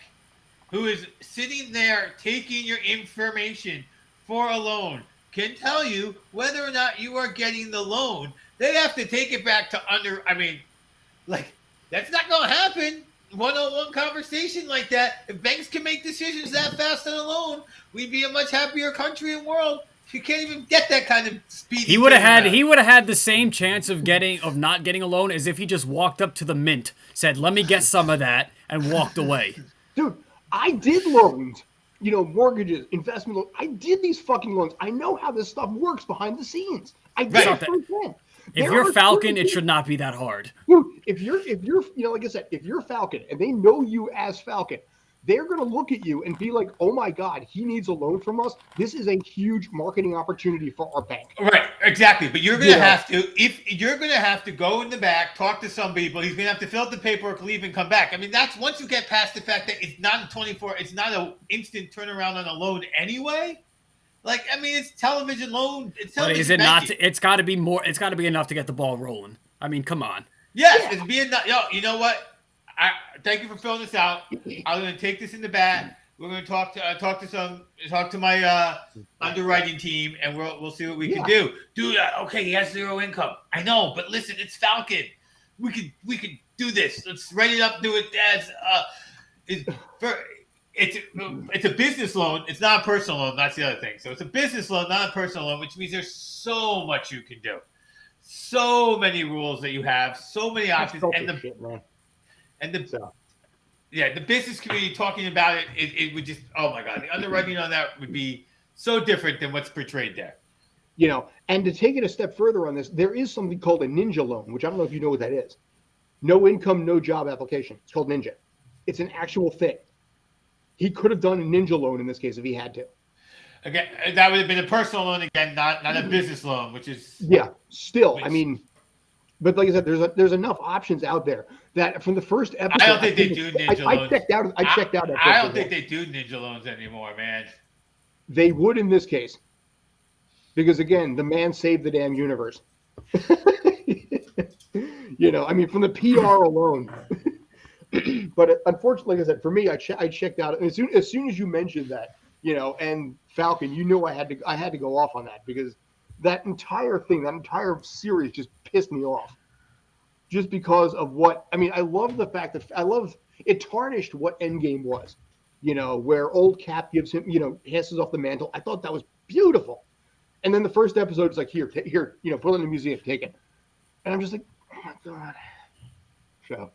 who is sitting there taking your information for a loan can tell you whether or not you are getting the loan. They have to take it back to that's not going to happen. One-on-one conversation like that. If banks can make decisions that fast on a loan, we'd be a much happier country and world. You can't even get that kind of speed. He would have had the same chance of not getting a loan as if he just walked up to the mint, said, "Let me get some of that," and walked away. Dude, I did loans. Mortgages, investment loans. I did these fucking loans. I know how this stuff works behind the scenes. I did it firsthand. If you're Falcon, it should not be that hard. Dude, if you're, like I said, if you're Falcon and they know you as Falcon, they're going to look at you and be like, oh my God, he needs a loan from us. This is a huge marketing opportunity for our bank. Right, exactly. But you're going to have to, if you're going to have to go in the back, talk to some people, he's going to have to fill out the paperwork, leave and come back. I mean, that's once you get past the fact that it's not it's not an instant turnaround on a loan anyway. Like, I mean, it's television loan. But is it not? It's got to be more. It's got to be enough to get the ball rolling. I mean, come on. Yes, it's being. You know what? Thank you for filling this out. I'm going to take this in the back. We're going to talk to my underwriting team, and we'll see what we can do. Dude, okay, he has 0 income. I know, but listen, it's Falcon. We could do this. Let's write it up. Do it as it's a business loan. It's not a personal loan. That's the other thing. So it's a business loan, not a personal loan, which means there's so much you can do. So many rules that you have. So many options. The business community talking about it would just, oh my God, the underwriting on that would be so different than what's portrayed there. And to take it a step further on this, there is something called a ninja loan, which I don't know if you know what that is. No income, no job application. It's called Ninja. It's an actual thing. He could have done a ninja loan in this case if he had to. Again, that would have been a personal loan again, not a business loan, which is I mean, but like I said, there's enough options out there that from the first episode. I don't think they do ninja loans. I checked out. I don't think they do ninja loans anymore, man. They would in this case. because again, the man saved the damn universe. I mean, from the PR alone. But unfortunately, like I said, for me, I checked out as soon as you mentioned that, and Falcon, I had to go off on that because that entire thing, that entire series just pissed me off. Just because of what I mean, I love the fact that it tarnished what Endgame was, where old Cap gives him, passes off the mantle. I thought that was beautiful. And then the first episode is like, here, put it in the museum, take it. And I'm just like, oh my God. Show.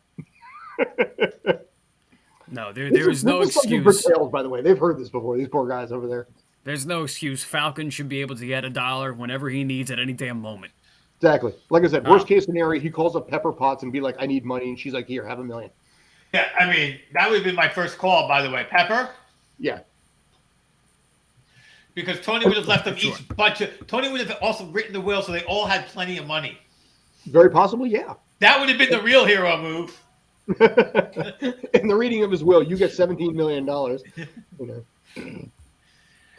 No, there is no excuse. Tales, by the way, they've heard this before. These poor guys over there. There's no excuse. Falcon should be able to get $1 whenever he needs at any damn moment. Exactly. Like I said, worst case scenario, he calls up Pepper Potts and be like, I need money. And she's like, here, have $1 million. Yeah, I mean, that would have been my first call, by the way. Pepper? Yeah. Because Tony would have left them each bunch of... Tony would have also written the will so they all had plenty of money. Very possibly, yeah. That would have been the real hero move. In the reading of his will, you get $17 million.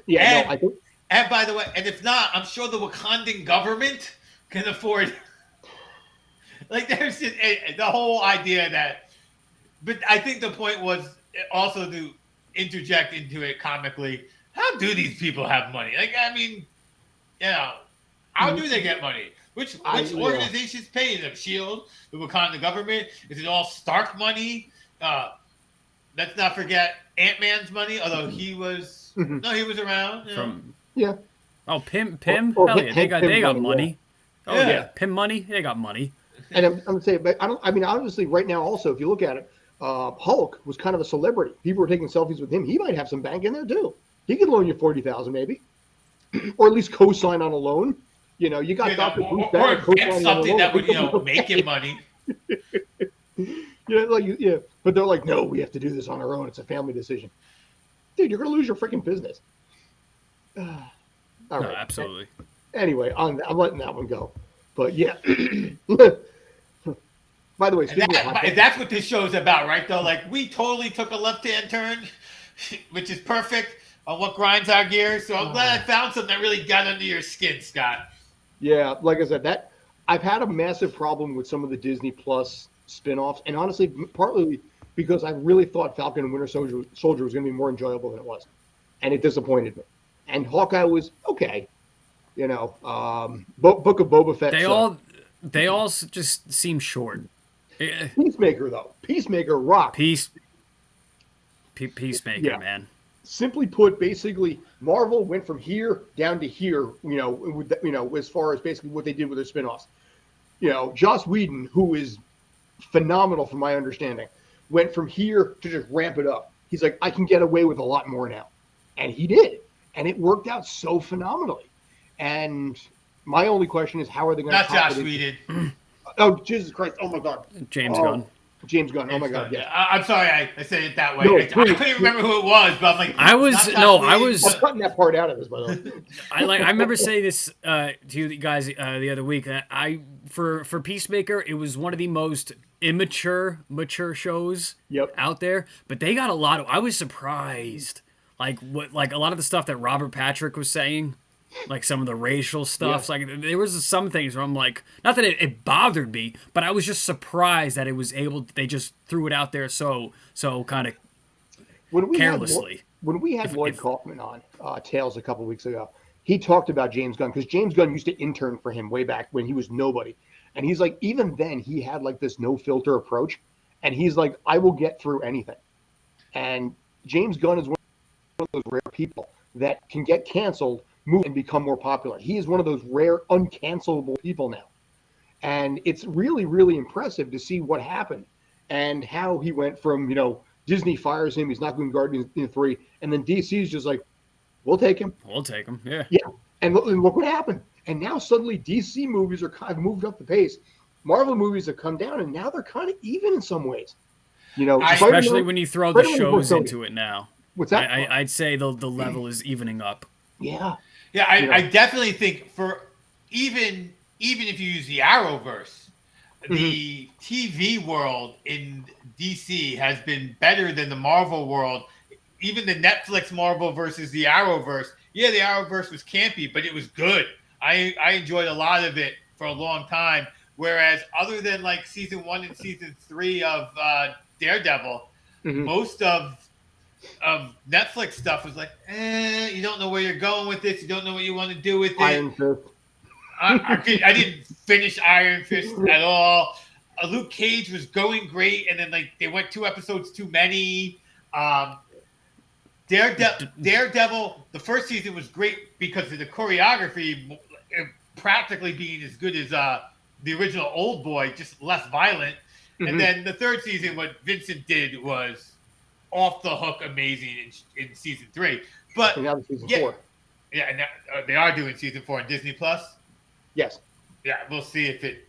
Yeah, I think... And by the way, and if not, I'm sure the Wakandan government can afford... Like, there's just, the whole idea that... But I think the point was also to interject into it comically. How do these people have money? Like, I mean, how do they get money? Which organizations pay them? SHIELD, the Wakanda government? Is it all Stark money? Let's not forget Ant-Man's money, although he was he was around. Oh, Pym. Hell yeah, they got money. Yeah. Oh yeah, Pym money. They got money. And I'm gonna say, but obviously, right now, also, if you look at it, Hulk was kind of a celebrity. People were taking selfies with him. He might have some bank in there too. He could loan you $40,000 maybe, or at least co-sign on a loan. You got Dr. Bruce Banner co-signing something that would make him money. But they're like, no, we have to do this on our own. It's a family decision, dude. You're gonna lose your freaking business. All right, absolutely. Anyway, I'm letting that one go. But yeah. By the way, that's what this show is about, right? Though, like, we totally took a left-hand turn, which is perfect on what grinds our gears. So I'm glad I found something that really got under your skin, Scott. Yeah, like I said, that I've had a massive problem with some of the Disney Plus spinoffs, and honestly, partly because I really thought Falcon and Winter Soldier was going to be more enjoyable than it was, and it disappointed me. And Hawkeye was okay, Book of Boba Fett. They all just seem short. Peacemaker, though. Peacemaker rock. Peacemaker, man. Simply put, basically, Marvel went from here down to here, as far as basically what they did with their spinoffs. Joss Whedon, who is phenomenal from my understanding, went from here to just ramp it up. He's like, I can get away with a lot more now. And he did. And it worked out so phenomenally. And my only question is, how are they going to... Not Joss Whedon. Oh, Jesus Christ. Oh, my God. James Gunn. Oh, my God. Yeah. I'm sorry I said it that way. No, I couldn't remember who it was, but I'm like... I'm cutting that part out of this, by the way. I remember saying this to you guys the other week. For Peacemaker, it was one of the most mature shows out there. But they got a lot of... I was surprised. Like a lot of the stuff that Robert Patrick was saying. Like some of the racial stuff. Yeah. Like there was some things where I'm like, not that it bothered me, but I was just surprised that it was they just threw it out there so kind of carelessly. When we had Lloyd Kaufman on Tales a couple weeks ago, he talked about James Gunn because James Gunn used to intern for him way back when he was nobody. And he's like, even then he had like this no filter approach. And he's like, I will get through anything. And James Gunn is one of those rare people that can get canceled, move and become more popular. He is one of those rare uncancelable people now. And it's really, really impressive to see what happened and how he went from, Disney fires him. He's not doing Guardians 3. And then DC's just like, we'll take him. Yeah. Yeah. And look what happened. And now suddenly DC movies are kind of moved up the pace. Marvel movies have come down and now they're kind of even in some ways. Especially when you throw the shows into it now. What's that? I'd say the level is evening up. Yeah. Yeah, I definitely think for even if you use the Arrowverse, the TV world in DC has been better than the Marvel world. Even the Netflix Marvel versus the Arrowverse yeah, the Arrowverse was campy, but it was good. I enjoyed a lot of it for a long time. Whereas other than like season 1 and season 3 of Daredevil, most of Netflix stuff was like, you don't know where you're going with this. You don't know what you want to do with it. Iron Fist. I didn't finish Iron Fist at all. Luke Cage was going great, and then like they went 2 episodes too many. Daredevil, the first season was great because of the choreography practically being as good as the original Old Boy, just less violent. And then the third season, what Vincent did was off the hook amazing in season 3. But now season 4. Yeah, and they are doing season 4 on Disney Plus. Yes. Yeah, we'll see if it.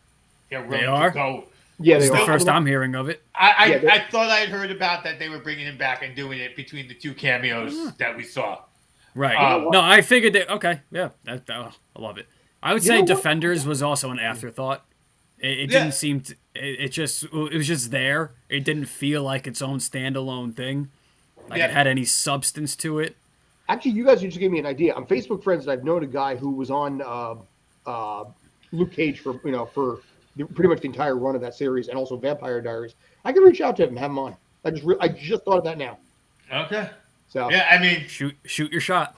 They are. Go. Yeah, this is the first I'm hearing of it. I thought I had heard about that they were bringing him back and doing it between the 2 cameos that we saw. Right. No, I figured that. Okay. Yeah. I love it. I would say Defenders was also an afterthought. It didn't seem to. It was just there. It didn't feel like its own standalone thing. Like it had any substance to it. Actually, you guys just gave me an idea. I'm Facebook friends, and I've known a guy who was on Luke Cage for pretty much the entire run of that series, and also Vampire Diaries. I can reach out to him and have him on. I just thought of that now. Okay. So yeah, I mean, shoot your shot.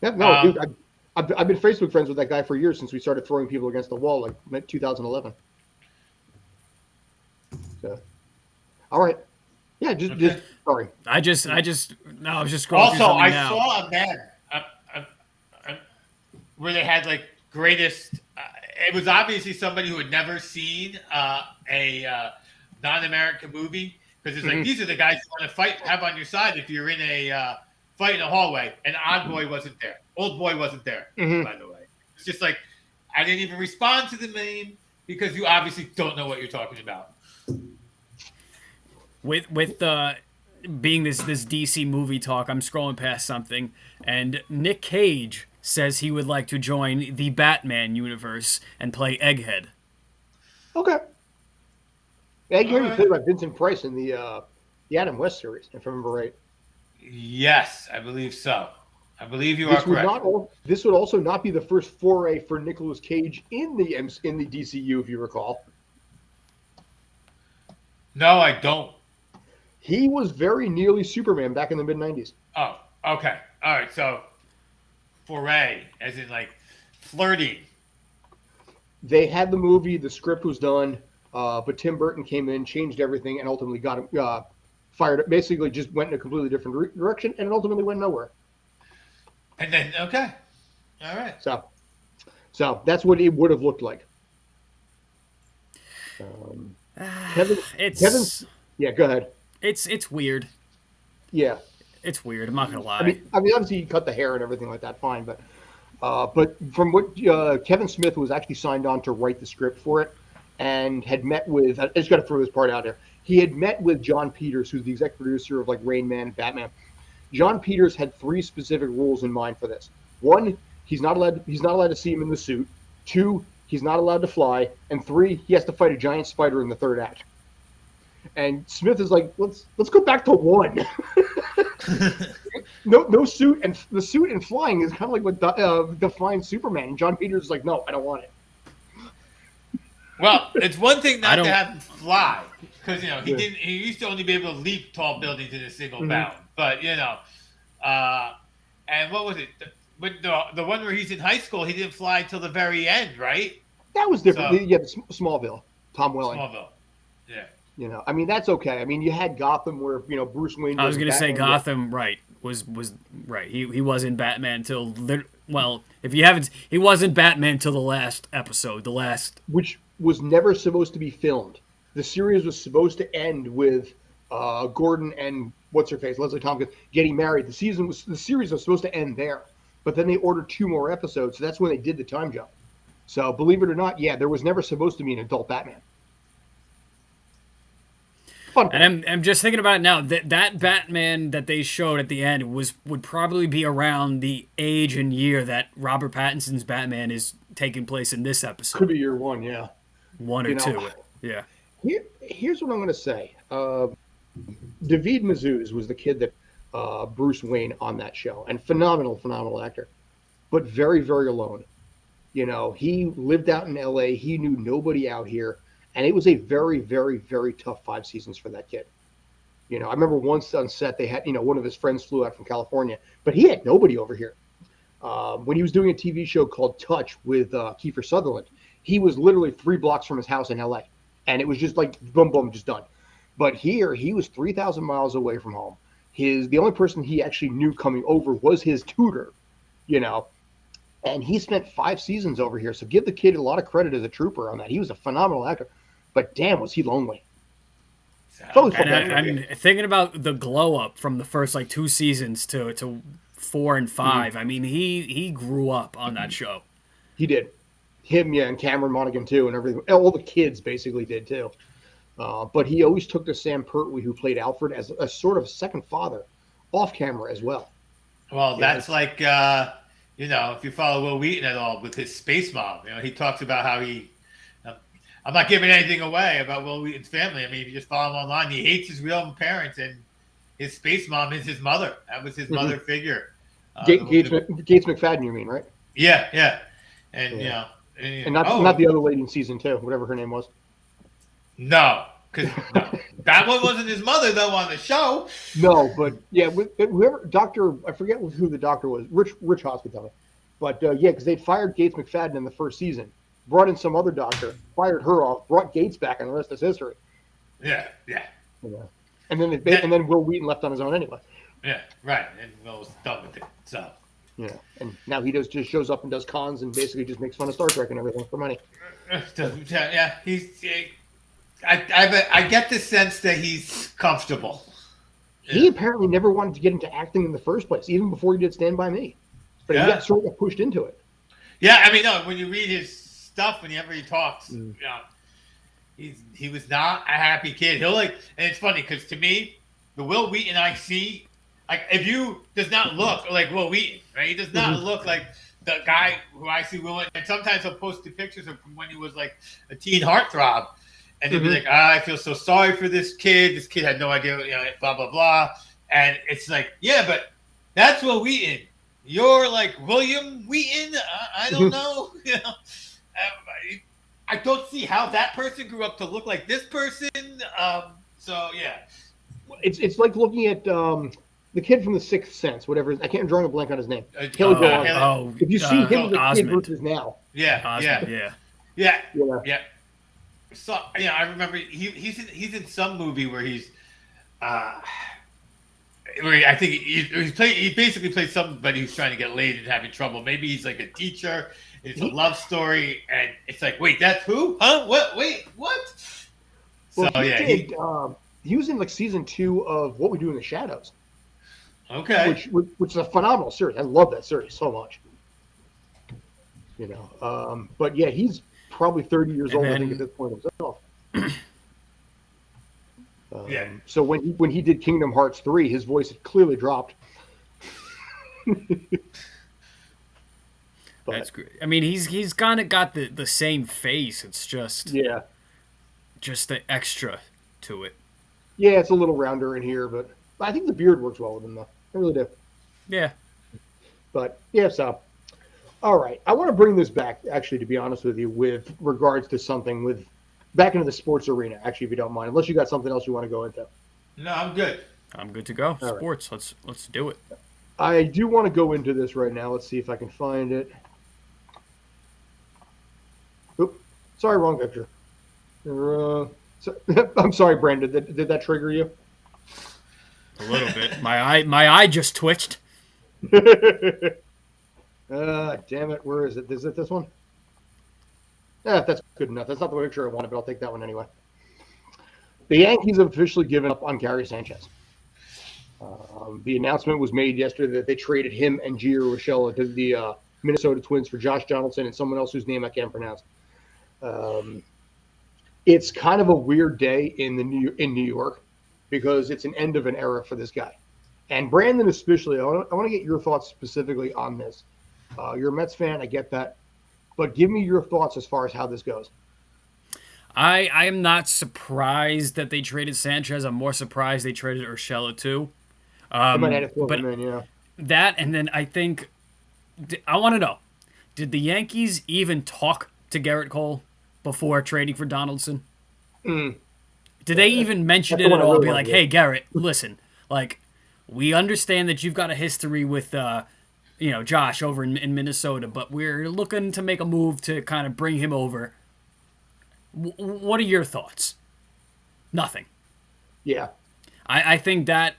Yeah, no, dude, I've been Facebook friends with that guy for years since we started throwing people against the wall, like 2011. So, all right, yeah, just sorry. I was just scrolling also, through something I now. saw a man where they had like greatest. It was obviously somebody who had never seen a non-American movie, because it's like these are the guys you want to have on your side if you're in a fight in a hallway. And Old Boy wasn't there. By the way. It's just like I didn't even respond to the name because you obviously don't know what you're talking about. With being this DC movie talk, I'm scrolling past something, and Nick Cage says he would like to join the Batman universe and play Egghead. Okay. Egghead was played by Vincent Price in the Adam West series, if I remember right. Yes, I believe so. I believe you are correct. This would also not be the first foray for Nicolas Cage in the DCU, if you recall. No, I don't. He was very nearly Superman back in the mid-90s. Oh, okay. All right, so foray, as in like flirting. They had the movie, the script was done, but Tim Burton came in, changed everything, and ultimately got him fired. Basically, just went in a completely different direction, and it ultimately went nowhere. And then, okay, all right. So that's what it would have looked like. Kevin, yeah, go ahead. It's weird. Yeah, it's weird. I'm not gonna lie. I mean, obviously you cut the hair and everything like that, fine. But from what Kevin Smith was actually signed on to write the script for it, and had met with. I just got to throw this part out there. He had met with John Peters, who's the executive producer of like Rain Man and Batman. John Peters had 3 specific rules in mind for this. 1, he's not allowed to see him in the suit. 2, he's not allowed to fly. And 3, he has to fight a giant spider in the 3rd act. And Smith is like, let's go back to 1. no suit, and the suit and flying is kind of like what defines Superman. And John Peters is like, no, I don't want it. Well, it's one thing not to have him fly, because he used to only be able to leap tall buildings in a single bound. But and what was it? But the one where he's in high school, he didn't fly till the very end, right? That was different. So, Smallville, Tom Welling. Smallville, yeah. I mean, that's okay. I mean, you had Gotham where Bruce Wayne. I was going to say Gotham, right? Was right. He wasn't Batman till if you haven't, he wasn't Batman till the last episode, which was never supposed to be filmed. The series was supposed to end with Gordon and what's her face, Leslie Tompkins, getting married. The series was supposed to end there, but then they ordered 2 more episodes, so that's when they did the time jump. So believe it or not, there was never supposed to be an adult Batman. Fun. And I'm just thinking about it now. That Batman that they showed at the end would probably be around the age and year that Robert Pattinson's Batman is taking place in this episode. Could be year 1, yeah. 1 or 2, yeah. Here's what I'm going to say. David Mazouz was the kid that Bruce Wayne on that show, and phenomenal actor. but very, very alone. He lived out in LA. He knew nobody out here. And it was a very, very, very tough 5 seasons for that kid. I remember once on set, they had, one of his friends flew out from California, but he had nobody over here. When he was doing a TV show called Touch with Kiefer Sutherland, he was literally 3 blocks from his house in LA. And it was just like, boom, boom, just done. But here, he was 3,000 miles away from home. The only person he actually knew coming over was his tutor, and he spent 5 seasons over here. So give the kid a lot of credit as a trooper on that. He was a phenomenal actor, but damn, was he lonely. And I'm thinking about the glow up from the first 2 seasons to 4 and 5. I mean, he grew up on that show. He did. Him, yeah, and Cameron Monaghan too, and everything. All the kids basically did too. But he always took to Sam Pertwee, who played Alfred, as a sort of second father, off camera as well. Well, that's like, if you follow Will Wheaton at all with his Space Mom, he talks about how he. I'm not giving anything away about Will Wheaton's family. I mean, if you just follow him online, he hates his real parents, and his Space Mom is his mother. That was his mother figure. Gates McFadden, you mean, right? Yeah. And, and not the other lady in season 2, whatever her name was. No, because that one wasn't his mother, though, on the show. No, but, yeah, whoever, doctor, I forget who the doctor was, Rich Hospital. But, because they fired Gates McFadden in the first season, brought in some other doctor, fired her off, brought Gates back, and the rest is history. Yeah. And then Will Wheaton left on his own anyway. Yeah, right, and Will was done with it, so. Yeah, and now he just shows up and does cons and basically just makes fun of Star Trek and everything for money. Yeah, I get the sense that he's comfortable. He apparently never wanted to get into acting in the first place, even before he did Stand By Me. But he got sort of pushed into it. Yeah, I mean, no, when you read his stuff, whenever he talks, he was not a happy kid. And it's funny because to me, the Will Wheaton I see, if you does not look like Will Wheaton, right? He does not look like the guy who I see Will. And sometimes he'll post the pictures of from when he was like a teen heartthrob, and they'll be like, I feel so sorry for this kid. This kid had no idea, blah blah blah. And it's like, yeah, but that's Will Wheaton. You're like William Wheaton. I don't know. I don't see how that person grew up to look like this person. So yeah, it's like looking at the kid from The Sixth Sense, whatever. I can't draw a blank on his name. If you see him as a kid versus now, yeah. So I remember he's in some movie where he's. I think he basically plays somebody who's trying to get laid and having trouble. Maybe he's like a teacher. It's a love story, and it's like, wait, that's who? Huh? What? Wait, what? Well, he was in season 2 of What We Do in the Shadows. Okay. Which is a phenomenal series. I love that series so much. But yeah, he's probably 30 years old, I think, at this point himself. So when he did Kingdom Hearts 3, his voice had clearly dropped. That's great. I mean, he's kind of got the same face. It's just the extra to it. Yeah, it's a little rounder in here, but I think the beard works well with him, though. I really do. Yeah. But yeah, so all right, I want to bring this back, actually, to be honest with you, with regards to something back into the sports arena, actually, if you don't mind, unless you got something else you want to go into. No, I'm good. I'm good to go. All sports. Right. Let's do it. I do want to go into this right now. Let's see if I can find it. Oop, sorry, wrong picture. I'm sorry, Brandon. Did that trigger you? A little bit. My eye just twitched. Damn it. Where is it? Is it this one? That's good enough. That's not the picture I wanted, but I'll take that one anyway. The Yankees have officially given up on Gary Sanchez. The announcement was made yesterday that they traded him and Gio Urshela to the Minnesota Twins for Josh Donaldson and someone else whose name I can't pronounce. It's kind of a weird day in New York because it's an end of an era for this guy. And Brandon especially, I want to get your thoughts specifically on this. You're a Mets fan, I get that. But give me your thoughts as far as how this goes. I am not surprised that they traded Sanchez. I'm more surprised they traded Urshela too. They might have to throw him in, yeah. That, and then I think I want to know, did the Yankees even talk to Garrett Cole before trading for Donaldson? Did they even mention it at all? Be like, hey, Garrett, listen, like, we understand that you've got a history with, Josh over in Minnesota, but we're looking to make a move to kind of bring him over. What are your thoughts? Nothing. Yeah. I think that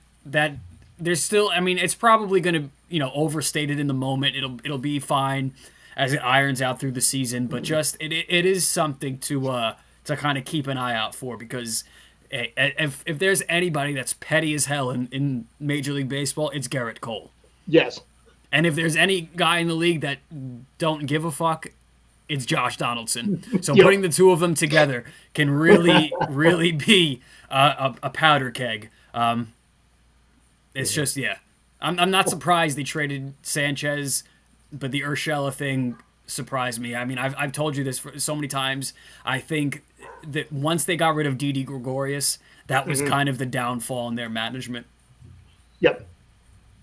there's still, I mean, it's probably going to, overstated in the moment. It'll be fine as it irons out through the season, but just it is something to kind of keep an eye out for, because if there's anybody that's petty as hell in Major League Baseball, it's Garrett Cole. Yes. And if there's any guy in the league that don't give a fuck, it's Josh Donaldson. So putting the two of them together can really, really be a powder keg. It's just, I'm not surprised they traded Sanchez, but the Urshela thing surprised me. I mean, I've told you this so many times. I think that once they got rid of Didi Gregorius, that was kind of the downfall in their management. Yep.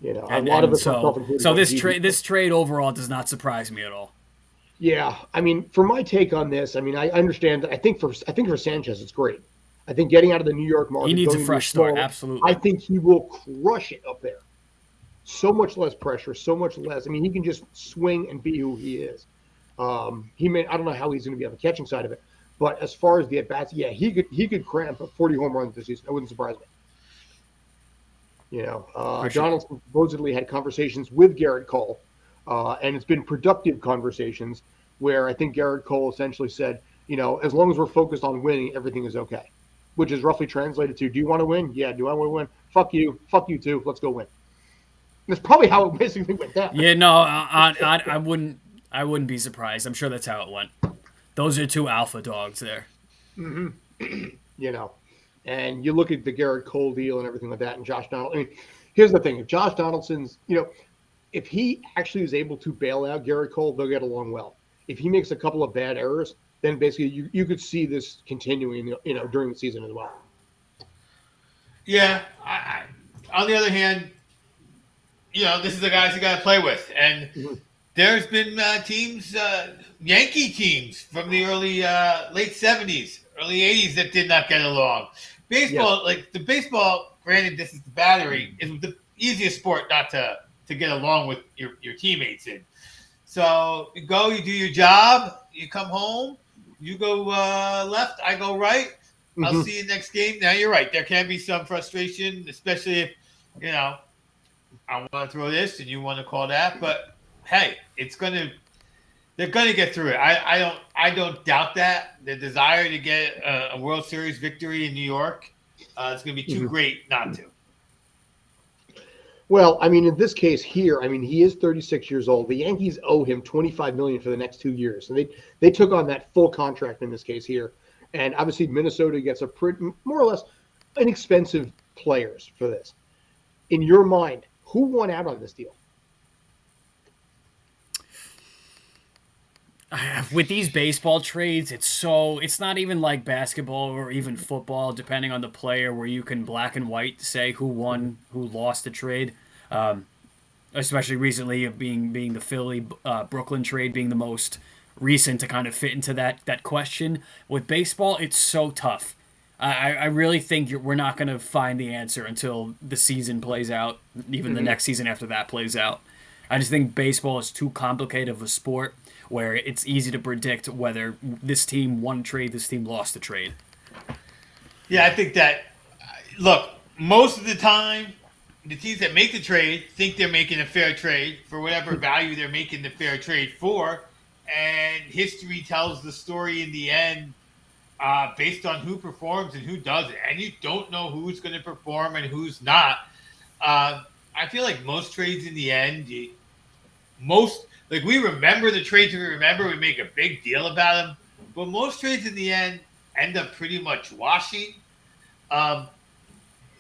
A lot of it. So this trade overall does not surprise me at all. Yeah, I mean, for my take on this, I mean, I understand. I think for Sanchez, it's great. I think getting out of the New York market, he needs a fresh start. Absolutely. I think he will crush it up there. So much less pressure, so much less. I mean, he can just swing and be who he is. I don't know how he's going to be on the catching side of it, but as far as the at bats, he could cramp 40 home runs this season. It wouldn't surprise me. Donaldson supposedly had conversations with Garrett Cole, and it's been productive conversations where I think Garrett Cole essentially said, as long as we're focused on winning, everything is okay, which is roughly translated to, do you want to win? Yeah. Do I want to win? Fuck you too. Let's go win. That's probably how it basically went down. Yeah, no, I wouldn't be surprised. I'm sure that's how it went. Those are two alpha dogs there. Mm-hmm. And you look at the Garrett Cole deal and everything like that, and Josh Donaldson. I mean, here's the thing: if Josh Donaldson's, if he actually is able to bail out Garrett Cole, they'll get along well. If he makes a couple of bad errors, then basically you could see this continuing, during the season as well. Yeah. On the other hand, this is the guys you got to play with, and there's been teams, Yankee teams from the early late '70s, early '80s that did not get along. Baseball, like the baseball, granted, this is the battery, is the easiest sport not to get along with your teammates in. So you do your job, you come home, you go left, I go right. I'll see you next game. Now you're right. There can be some frustration, especially if, I want to throw this and you want to call that. But hey, they're gonna get through it. I don't doubt that. The desire to get a World Series victory in New York, it's gonna be too great not to. Well, I mean, in this case here, I mean, he is 36 years old. The Yankees owe him $25 million for the next 2 years, and they took on that full contract in this case here. And obviously, Minnesota gets a more or less inexpensive players for this. In your mind, who won out on this deal? With these baseball trades, it's not even like basketball or even football, depending on the player, where you can black and white say who won, who lost the trade. Especially recently, being the Philly Brooklyn trade being the most recent to kind of fit into that question. With baseball, it's so tough. I really think we're not going to find the answer until the season plays out, even the next season after that plays out. I just think baseball is too complicated of a sport where it's easy to predict whether this team won a trade, this team lost a trade. Yeah, I think that, look, most of the time, the teams that make the trade think they're making a fair trade for whatever value they're making the fair trade for, and history tells the story in the end based on who performs and who doesn't, and you don't know who's going to perform and who's not. I feel like most trades in the end, we remember the trades we make a big deal about them, but most trades in the end end up pretty much washing.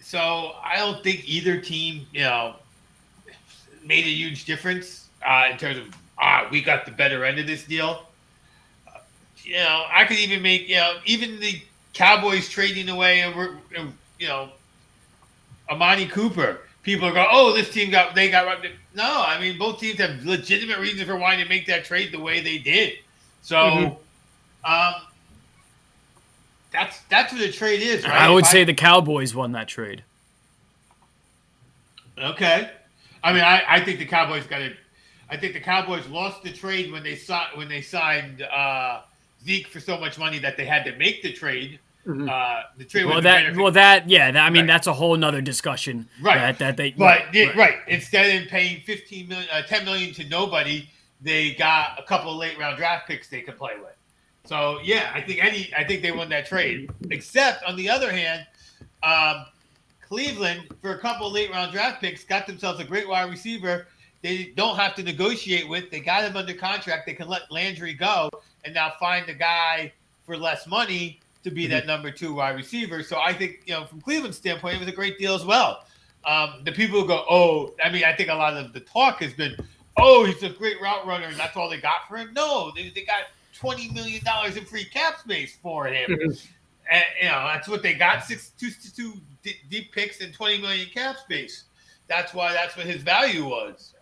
So I don't think either team, made a huge difference in terms of, we got the better end of this deal. I could even make, even the Cowboys trading away, Amani Cooper people are going, oh, this team got robbed. No, I mean, both teams have legitimate reasons for wanting to make that trade the way they did. So, that's what the trade is, right? I would say the Cowboys won that trade. Okay, I mean, I think the Cowboys got it. I think the Cowboys lost the trade when they signed Zeke for so much money that they had to make the trade. The trade I mean, that's a whole nother discussion. Right. Right. Instead of paying $10 million to nobody, they got a couple of late round draft picks they could play with. So yeah, I think they won that trade. Except on the other hand, Cleveland for a couple of late round draft picks got themselves a great wide receiver. They don't have to negotiate with. They got him under contract. They can let Landry go and now find a guy for less money to be that number 2 wide receiver. So I think, from Cleveland's standpoint, it was a great deal as well. The people who go, I think a lot of the talk has been, he's a great route runner and that's all they got for him. No, they got $20 million in free cap space for him. And, that's what they got, two deep picks and $20 million cap space. That's what his value was.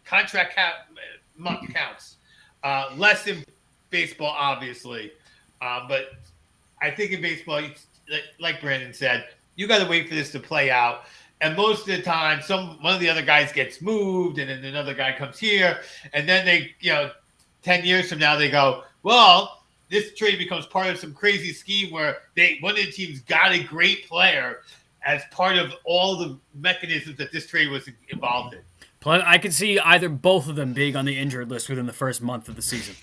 Contract month counts. Less in baseball, obviously. But I think in baseball, like Brandon said, you got to wait for this to play out. And most of the time, one of the other guys gets moved, and then another guy comes here, and then they, 10 years from now, they go, well, this trade becomes part of some crazy scheme where one of the teams got a great player as part of all the mechanisms that this trade was involved in. I could see either both of them being on the injured list within the first month of the season.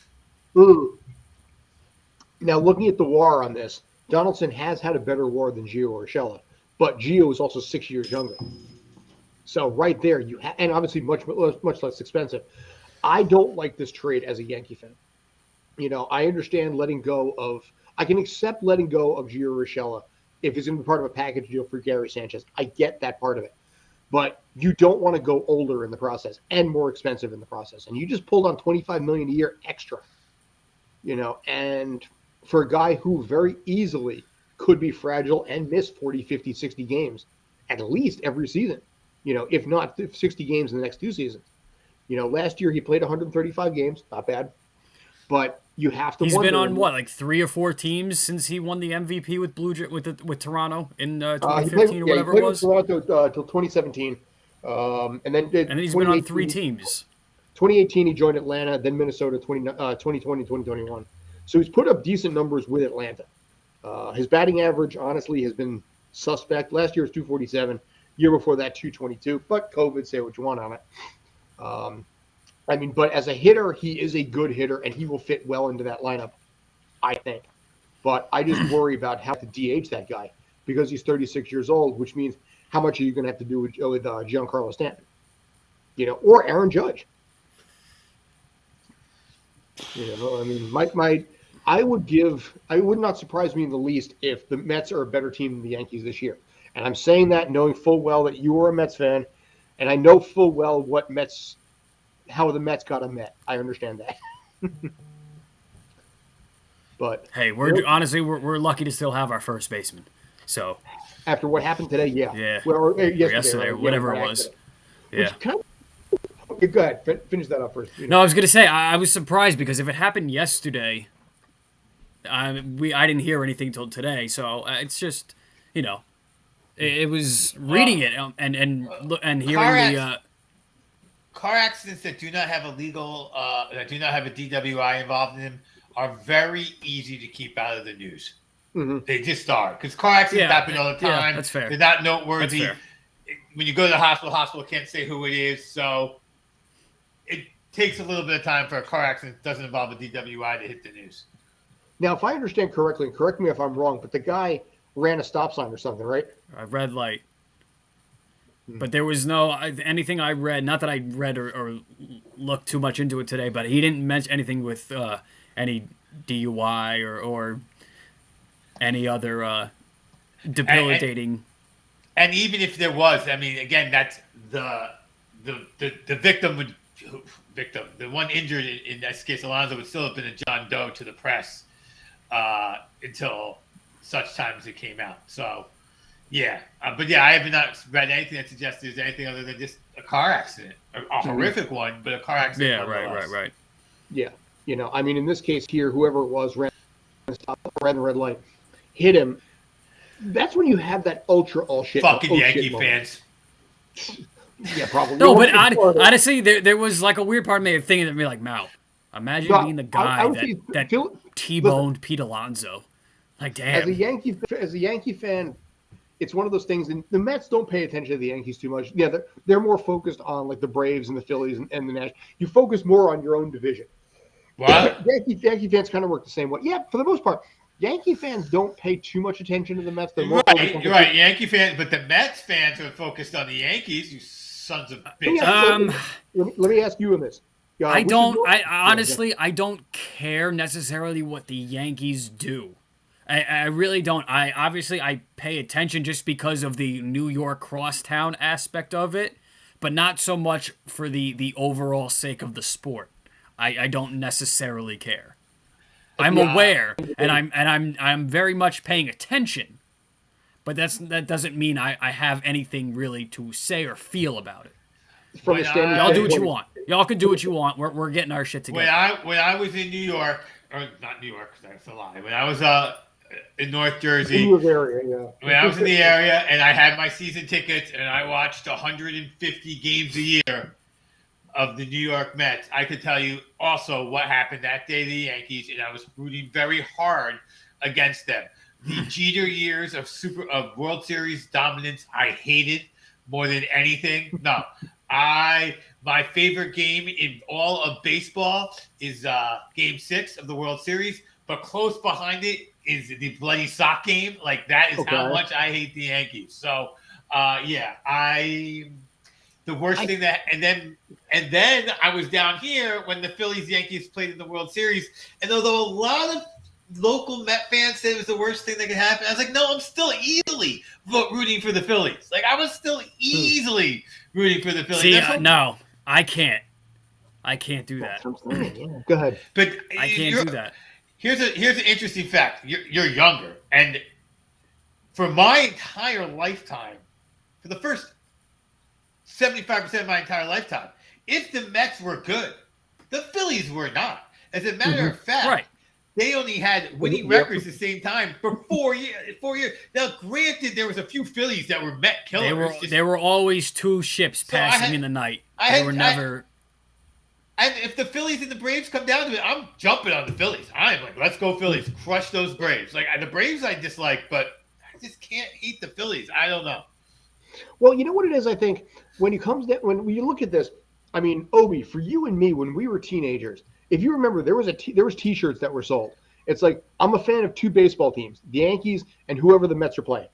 Now, looking at the WAR on this, Donaldson has had a better WAR than Gio Urshela, but Gio is also 6 years younger. So right there, and obviously much less expensive. I don't like this trade as a Yankee fan. I understand I can accept letting go of Gio Urshela if he's going to be part of a package deal for Gary Sanchez. I get that part of it. But you don't want to go older in the process and more expensive in the process. And you just pulled on $25 million a year extra, and for a guy who very easily could be fragile and miss 40, 50, 60 games at least every season, if not 60 games in the next 2 seasons. Last year he played 135 games, not bad. But you have to. He's been on like 3 or 4 teams since he won the MVP with Toronto in 2015 or whatever it was. He played with Toronto till 2017, and then he's been on 3 teams. 2018 he joined Atlanta, then Minnesota 2020, 2021. So he's put up decent numbers with Atlanta. His batting average, honestly, has been suspect. Last year was 247. Year before that, 222. But COVID, say what you want on it. But as a hitter, he is a good hitter, and he will fit well into that lineup, I think. But I just worry about how to DH that guy because he's 36 years old, which means how much are you going to have to do with Giancarlo Stanton, or Aaron Judge. I would not surprise me in the least if the Mets are a better team than the Yankees this year. And I'm saying that knowing full well that you are a Mets fan, and I know full well how the Mets got a Met. I understand that. But hey, we're lucky to still have our first baseman. So after what happened today, yeah, well, yesterday, right? Whatever it was, yeah. Okay, go ahead. Finish that up first. No, I was gonna say I was surprised because if it happened yesterday, I didn't hear anything till today. So it's just it was reading it and hearing the. Car accidents that do not have a that do not have a DWI involved in them are very easy to keep out of the news. Mm-hmm. They just are because car accidents happen all the time. Yeah, that's fair. They're not noteworthy. When you go to the hospital can't say who it is. So it takes a little bit of time for a car accident that doesn't involve a DWI to hit the news. Now, if I understand correctly, and correct me if I'm wrong, but the guy ran a stop sign or something, right? A red light. But there was no anything I read. Not that I read or looked too much into it today, but he didn't mention anything with any DUI or any other debilitating. And even if there was, again, that's the victim the one injured in this case, Alonso, would still have been a John Doe to the press until such time as it came out. So. Yeah, but yeah, I have not read anything that suggests there's anything other than just a car accident, a horrific one, but a car accident. Yeah, right. Yeah, I mean, in this case here, whoever it was ran the red light, hit him. That's when you have that all shit. Fucking Yankee fans. Yeah, probably. No, but honestly, there was like a weird part of me thinking to me like, Mal, imagine being the guy that T-boned Pete Alonso. Like, damn. As a Yankee fan, it's one of those things. And the Mets don't pay attention to the Yankees too much. Yeah, they're more focused on like the Braves and the Phillies and the Nationals. You focus more on your own division. What? Yankee fans kind of work the same way. Yeah, for the most part. Yankee fans don't pay too much attention to the Mets. They're more you're right. Yankee fans, but the Mets fans are focused on the Yankees. You sons of bitches. Let me ask you on this. I honestly don't care necessarily what the Yankees do. I really don't. I pay attention just because of the New York crosstown aspect of it, but not so much for the overall sake of the sport. I don't necessarily care. I'm aware, and I'm very much paying attention, but that doesn't mean I have anything really to say or feel about it. Y'all do what you want. Y'all can do what you want. We're getting our shit together. When I was in New York, or not New York, that's a lie. When I was in North Jersey, when I was in the area, and I had my season tickets, and I watched 150 games a year of the New York Mets, I could tell you also what happened that day to the Yankees, and I was rooting very hard against them. The Jeter years of World Series dominance, I hated more than anything. No, my favorite game in all of baseball is Game 6 of the World Series, but close behind it is the bloody sock game. Like, that is how much I hate the Yankees. So, the worst thing and then I was down here when the Phillies Yankees played in the World Series, and although a lot of local Met fans said it was the worst thing that could happen, I was like, no, I'm still easily rooting for the Phillies. Like, I was still easily rooting for the Phillies. See, no, I can't do that. Go ahead. But I can't do that. Here's an interesting fact. You're younger, and for my entire lifetime, for the first 75% of my entire lifetime, if the Mets were good, the Phillies were not. As a matter of fact, they only had winning records at the same time for 4 years. Now, granted, there was a few Phillies that were Met killers. There were always two ships passing in the night. They were never. And if the Phillies and the Braves come down to it, I'm jumping on the Phillies. I'm like, let's go Phillies, crush those Braves. Like, the Braves I dislike, but I just can't hate the Phillies. I don't know. Well, you know what it is, I think, when you look at this, I mean, Obi, for you and me, when we were teenagers, if you remember, there was T-shirts that were sold. It's like, I'm a fan of two baseball teams, the Yankees and whoever the Mets are playing.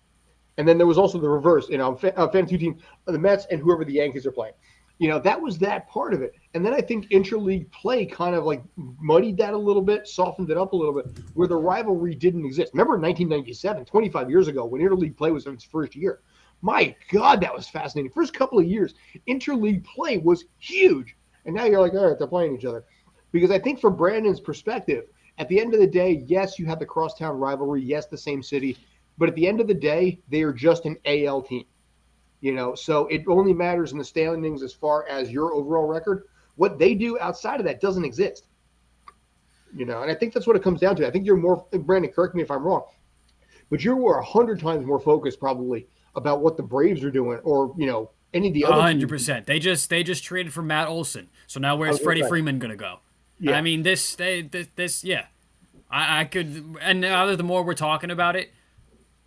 And then there was also the reverse, I'm a fan of two teams, the Mets and whoever the Yankees are playing. That was that part of it. And then I think interleague play kind of like muddied that a little bit, softened it up a little bit, where the rivalry didn't exist. Remember in 1997, 25 years ago, when interleague play was in its first year? My God, that was fascinating. First couple of years, interleague play was huge. And now you're like, all right, they're playing each other. Because I think from Brandon's perspective, at the end of the day, yes, you have the crosstown rivalry. Yes, the same city. But at the end of the day, they are just an AL team. So it only matters in the standings as far as your overall record. What they do outside of that doesn't exist. And I think that's what it comes down to. I think you're more, Brandon, correct me if I'm wrong, but you were 100 times more focused probably about what the Braves are doing or, any of the other 100%. Teams. They just traded for Matt Olson. So now where's Freddie Freeman going to go? Yeah. I mean, this, yeah. I could, and now the more we're talking about it,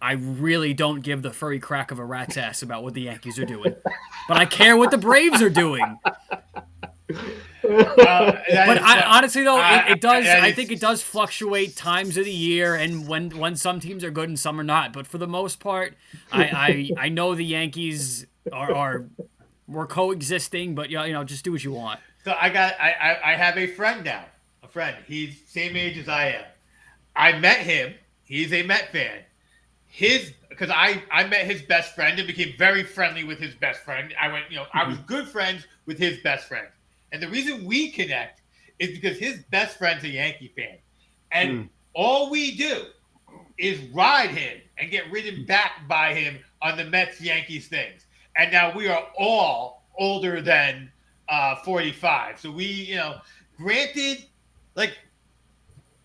I really don't give the furry crack of a rat's ass about what the Yankees are doing. But I care what the Braves are doing. But honestly, though, it does. I think it does fluctuate times of the year, and when some teams are good and some are not. But for the most part, I know the Yankees we're coexisting. But just do what you want. So I have a friend now. A friend. He's same age as I am. I met him. He's a Met fan. Because I met his best friend and became very friendly with his best friend. I was good friends with his best friend. And the reason we connect is because his best friend's a Yankee fan. And all we do is ride him and get ridden back by him on the Mets-Yankees things. And now we are all older than 45. So we, granted, like,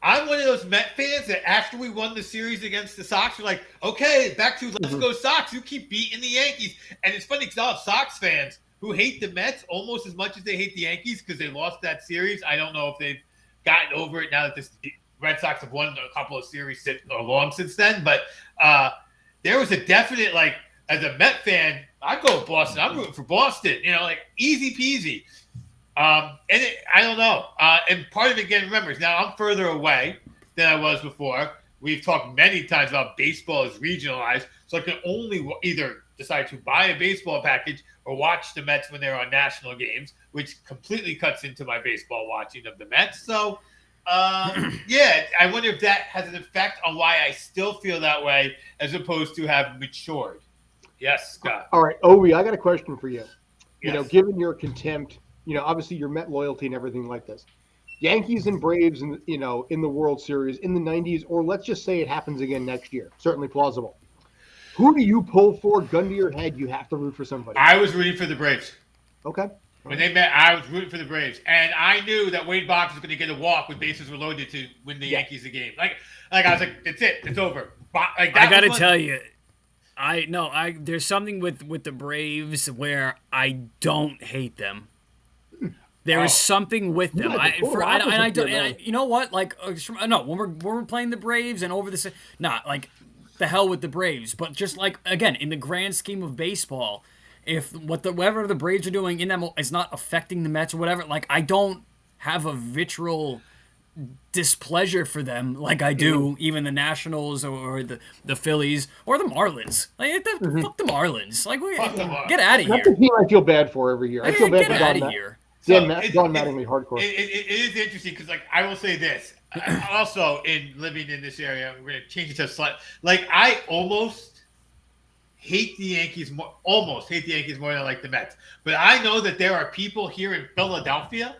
I'm one of those Met fans that after we won the series against the Sox, we're like, okay, back to let's go Sox. You keep beating the Yankees. And it's funny because I'll have Sox fans who hate the Mets almost as much as they hate the Yankees because they lost that series. I don't know if they've gotten over it now that the Red Sox have won a couple of series long since then. But there was a definite, like, as a Met fan, I go with Boston. I'm rooting for Boston. Like, easy peasy. I don't know. And part of it, again, remember, now I'm further away than I was before. We've talked many times about baseball is regionalized, so I can only either decide to buy a baseball package or watch the Mets when they're on national games, which completely cuts into my baseball watching of the Mets. So, yeah, I wonder if that has an effect on why I still feel that way as opposed to have matured. Yes, Scott. All right, Obi, I got a question for you. Yes. Given your contempt, obviously your Met loyalty and everything like this. Yankees and Braves, in the World Series in the 90s, or let's just say it happens again next year. Certainly plausible. Who do you pull for? Gun to your head, you have to root for somebody. I was rooting for the Braves. Okay. When they met, I was rooting for the Braves. And I knew that Wade Boggs was going to get a walk when bases were loaded to win the Yankees the game. Like I was like, that's it. It's over. I got to tell you, there's something with the Braves where I don't hate them. There is something with them. You know what? Like, no, when we're playing the Braves and over the, like, the hell with the Braves. But just like, again, in the grand scheme of baseball, if whatever the Braves are doing in them is not affecting the Mets or whatever, like, I don't have a vitriol displeasure for them like I do even the Nationals or the Phillies or the Marlins. Like, fuck the Marlins. Like, get out of here. That's the team I feel bad for every year. I feel bad for out of here. John Mattingly hardcore. It is interesting because, like, I will say this. Also, in living in this area, we're going to change it to a slight. Like, I almost hate the Yankees more than I like the Mets. But I know that there are people here in Philadelphia,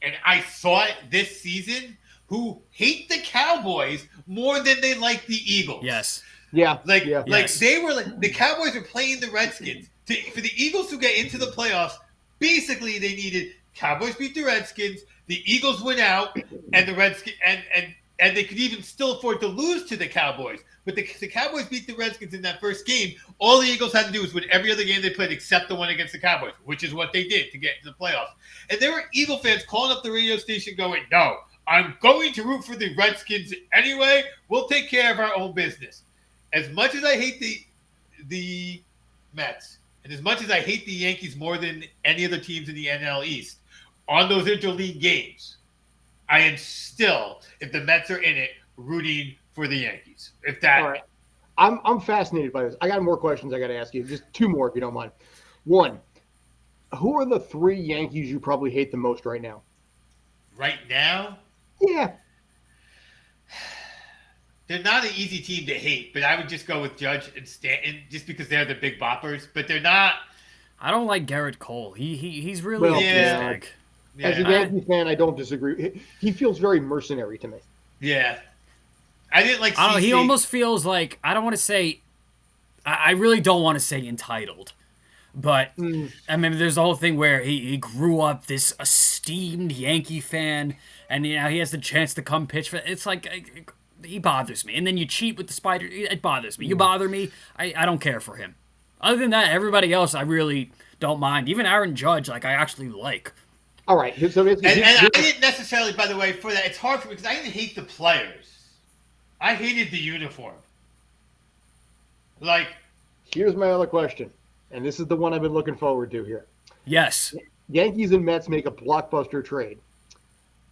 and I saw it this season, who hate the Cowboys more than they like the Eagles. Yes. Yeah. They were like, the Cowboys were playing the Redskins. For the Eagles to get into the playoffs, basically they needed Cowboys beat the Redskins, the Eagles win out, and the Redskins and they could even still afford to lose to the Cowboys. But the Cowboys beat the Redskins in that first game. All the Eagles had to do was win every other game they played except the one against the Cowboys, which is what they did to get into the playoffs. And there were Eagle fans calling up the radio station going, no, I'm going to root for the Redskins anyway. We'll take care of our own business. As much as I hate the Mets, and as much as I hate the Yankees more than any other teams in the NL East, on those interleague games, I am still, if the Mets are in it, rooting for the Yankees. If that. All right. I'm fascinated by this. I got more questions I got to ask you. Just two more, if you don't mind. One, who are the three Yankees you probably hate the most right now? Right now? Yeah. They're not an easy team to hate, but I would just go with Judge and Stanton just because they're the big boppers. But they're not. I don't like Garrett Cole. He's really As a Yankee fan, I don't disagree. He feels very mercenary to me. Yeah. I didn't like CC. I don't know, he almost feels like, I don't want to say, I really don't want to say entitled. But, I mean, there's the whole thing where he grew up this esteemed Yankee fan, and he has the chance to come pitch for. It's like, he bothers me. And then you cheat with the Spider. It bothers me. You bother me. I don't care for him. Other than that, everybody else I really don't mind. Even Aaron Judge, like, I actually like. All right. So and I didn't necessarily, by the way, for that, it's hard for me because I didn't hate the players. I hated the uniform. Like, here's my other question, and this is the one I've been looking forward to here. Yes. Yankees and Mets make a blockbuster trade.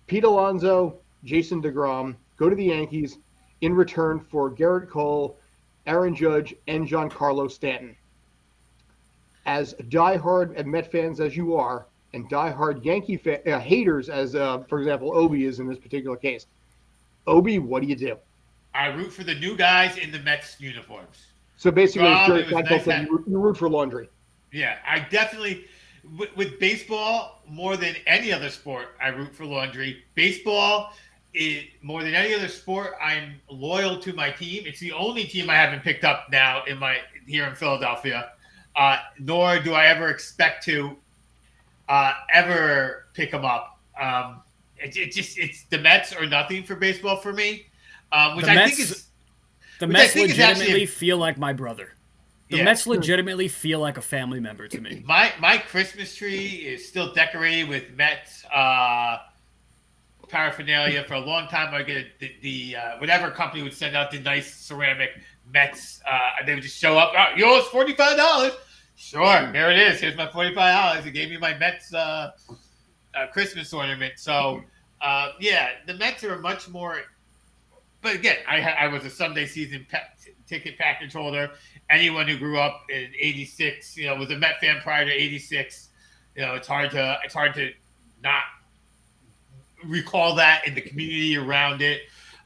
Pete Alonso, Jason DeGrom go to the Yankees in return for Garrett Cole, Aaron Judge, and Giancarlo Stanton. As diehard Met fans as you are, and diehard Yankee haters as, for example, Obi is in this particular case. Obi, what do you do? I root for the new guys in the Mets uniforms. So basically, you root for laundry. Yeah, I definitely, with baseball, more than any other sport, I root for laundry. Baseball more than any other sport, I'm loyal to my team. It's the only team I haven't picked up now here in Philadelphia. Nor do I ever expect to ever pick them up. It's the Mets or nothing for baseball for me, which I think is the Mets legitimately feel like my brother. The Mets legitimately feel like a family member to me. My Christmas tree is still decorated with Mets paraphernalia. For a long time, I get the whatever company would send out the nice ceramic Mets. They would just show up. Oh, you owe us $45. Sure, here it is. Here's my $45. They gave me my Mets Christmas ornament. So, the Mets are much more. But again, I was a Sunday season ticket package holder. Anyone who grew up in '86, was a Met fan prior to '86. It's hard to not recall that in the community around it.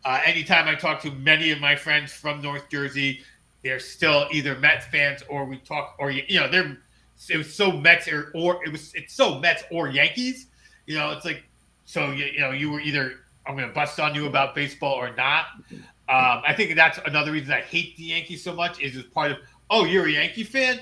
Anytime I talk to many of my friends from North Jersey, they're still either Mets fans or we talk, or it was so Mets it's so Mets or Yankees. It's like, so you were either I'm going to bust on you about baseball or not. I think that's another reason I hate the Yankees so much is part of, oh, you're a Yankee fan?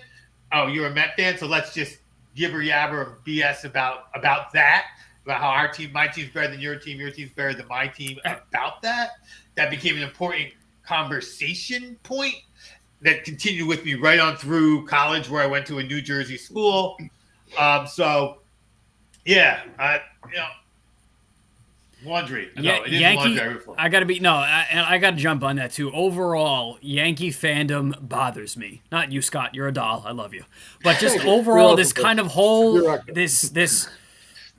Oh, you're a Met fan? So let's just gibber yabber BS about that, about how my team's better than your team's better than my team, about that. That became an important conversation point that continued with me right on through college, where I went to a New Jersey school. Laundry. No, it is Yankee. laundry. I gotta jump on that too. Overall, Yankee fandom bothers me. Not you, Scott. You're a doll. I love you. But just overall, this kind of whole this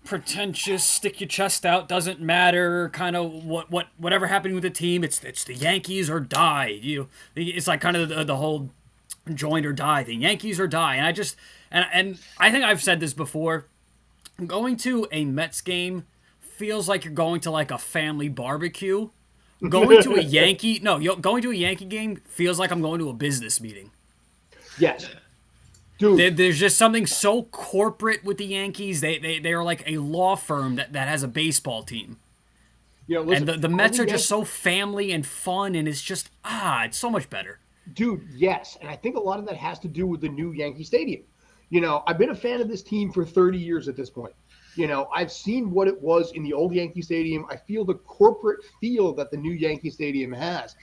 pretentious, stick your chest out, doesn't matter. Kind of whatever happened with the team. It's the Yankees or die. It's like kind of the whole join or die thing. Yankees or die. And I think I've said this before. Going to a Mets game feels like you're going to like a family barbecue. Going to a Yankee game feels like I'm going to a business meeting. Yes. Dude. There's just something so corporate with the Yankees. They are like a law firm that has a baseball team. Listen, and the Mets are just so family and fun, and it's just, it's so much better. Dude, yes. And I think a lot of that has to do with the new Yankee Stadium. I've been a fan of this team for 30 years at this point. I've seen what it was in the old Yankee Stadium. I feel the corporate feel that the new Yankee Stadium has.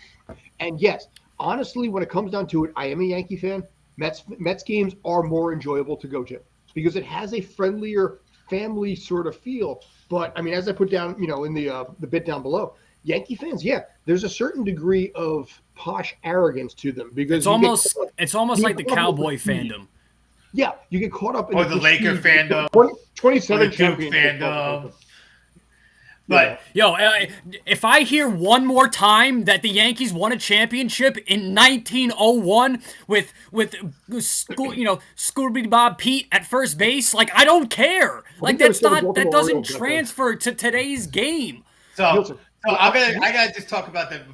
And yes, honestly, when it comes down to it, I am a Yankee fan. Mets games are more enjoyable to go to because it has a friendlier family sort of feel. But I mean, as I put down, in the bit down below, Yankee fans, there's a certain degree of posh arrogance to them because it's almost like the cowboy fandom. Yeah, you get caught up in the Laker fandom, 27 championship fandom. But if I hear one more time that the Yankees won a championship in 1901 with Scooby Bob Pete at first base, like I don't care. Like that doesn't transfer to today's game. So I gotta just talk about that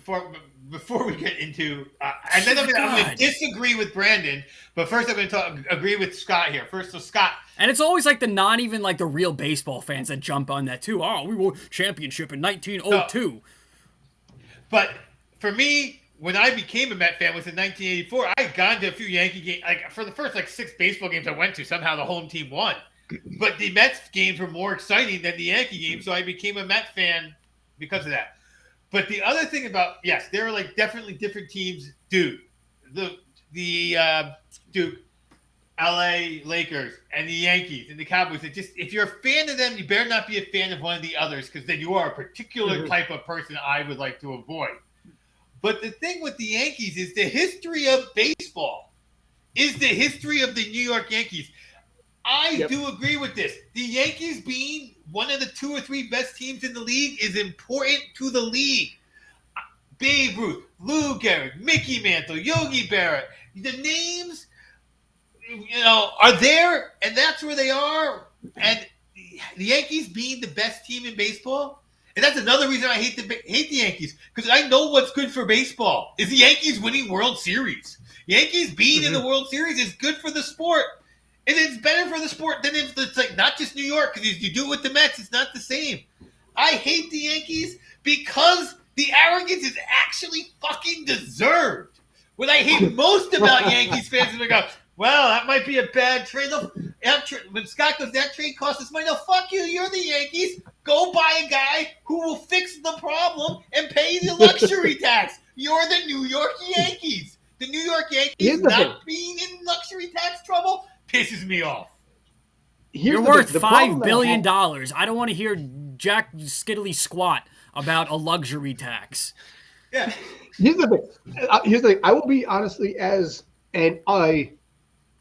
before we get into, and then I'm going to disagree with Brandon, but first I'm going to agree with Scott here. First, so Scott. And it's always like not even like the real baseball fans that jump on that too. Oh, we won championship in 1902. But for me, when I became a Met fan was in 1984. I had gone to a few Yankee games. Like for the first 6 baseball games I went to, somehow the home team won. But the Mets games were more exciting than the Yankee games, so I became a Met fan because of that. But the other thing about, yes, there are definitely different teams. Dude, the LA Lakers and the Yankees and the Cowboys. If you're a fan of them, you better not be a fan of one of the others because then you are a particular type of person I would like to avoid. But the thing with the Yankees is the history of baseball is the history of the New York Yankees. I do agree with this. The Yankees being one of the 2 or 3 best teams in the league is important to the league. Babe Ruth, Lou Gehrig, Mickey Mantle, Yogi Berra, the names, are there, and that's where they are. And the Yankees being the best team in baseball, and that's another reason I hate the Yankees, because I know what's good for baseball is the Yankees winning World Series. Yankees being in the World Series is good for the sport. And it's better for the sport than if it's not just New York, because you do it with the Mets, it's not the same. I hate the Yankees because the arrogance is actually fucking deserved. What I hate most about Yankees fans is they go, well, that might be a bad trade. When Scott goes, that trade cost us money. No, fuck you. You're the Yankees. Go buy a guy who will fix the problem and pay the luxury tax. You're the New York Yankees. The New York Yankees not being in luxury tax trouble pisses me off. You're worth $5 billion. I don't want to hear Jack Skiddly squat about a luxury tax. Yeah. Here's the thing. I will be honestly as a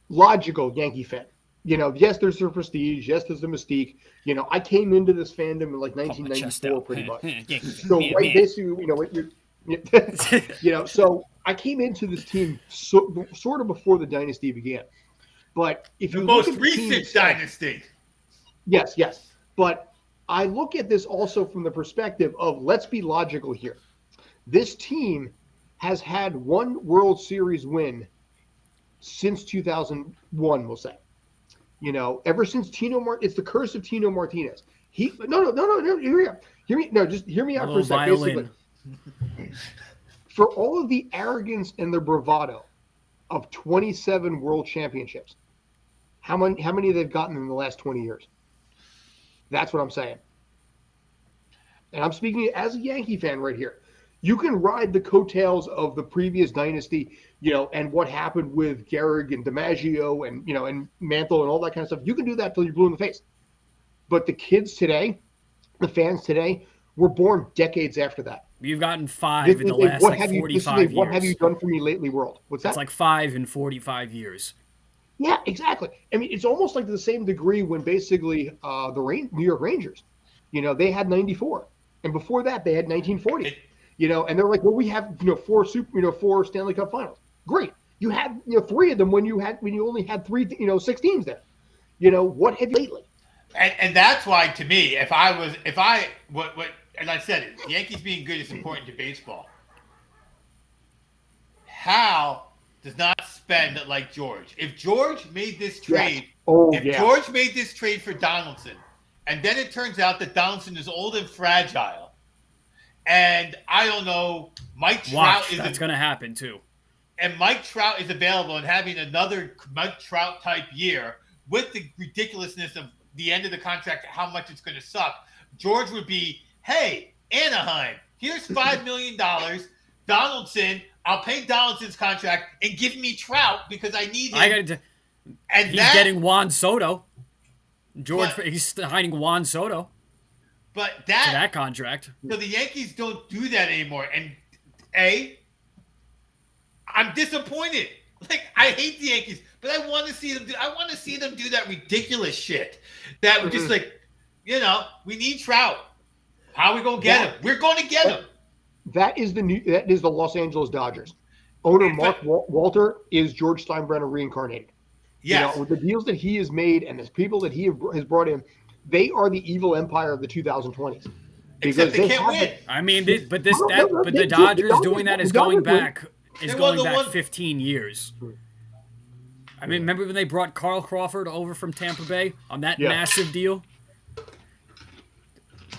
logical Yankee fan. Yes, there's the prestige. Yes, there's the mystique. I came into this fandom in like 1994, pretty much. So basically, so I came into this team sort of before the dynasty began. But if you look at the recent dynasty, yes, but I look at this also from the perspective of let's be logical here. This team has had one World Series win since 2001, we'll say. Ever since it's the curse of Tino Martinez. No, hear me. No, just hear me out for a second. For all of the arrogance and the bravado of 27 world championships, how many they've gotten in the last 20 years? That's what I'm saying. And I'm speaking as a Yankee fan right here. You can ride the coattails of the previous dynasty, and what happened with Gehrig and DiMaggio and, and Mantle and all that kind of stuff. You can do that till you're blue in the face. But the kids today, the fans today, were born decades after that. You've gotten 5 in the last 45 years. What have you done for me lately, world? What's that? It's like 5 in 45 years. Yeah, exactly. I mean, it's almost like to the same degree when basically the New York Rangers, they had 94. And before that, they had 1940. And they're like, well, we have, 4 4 Stanley Cup finals. Great. You had, 3 of them when you only had 6 teams there. What have you lately? And that's why, to me, and I said it, the Yankees being good is important to baseball. Hal does not spend like George. If George made this trade, George made this trade for Donaldson, and then it turns out that Donaldson is old and fragile, and I don't know, that's going to happen too. And Mike Trout is available and having another Mike Trout type year with the ridiculousness of the end of the contract, how much it's going to suck. George would be, hey, Anaheim, here's $5 million. Donaldson, I'll pay Donaldson's contract and give me Trout because I need him. He's getting Juan Soto. He's signing Juan Soto. But to that contract. So the Yankees don't do that anymore. And I'm disappointed. Like, I hate the Yankees, but I want to see them do that ridiculous shit. That would just like, we need Trout. How are we gonna get him? We're going to get him. That is the Los Angeles Dodgers. Owner Mark Walter is George Steinbrenner reincarnated. Yes. With the deals that he has made and the people that he has brought in, they are the evil empire of the 2020s. Except they can't win. I mean, but the Dodgers doing that is going back 15 years. I mean, remember when they brought Carl Crawford over from Tampa Bay on that massive deal?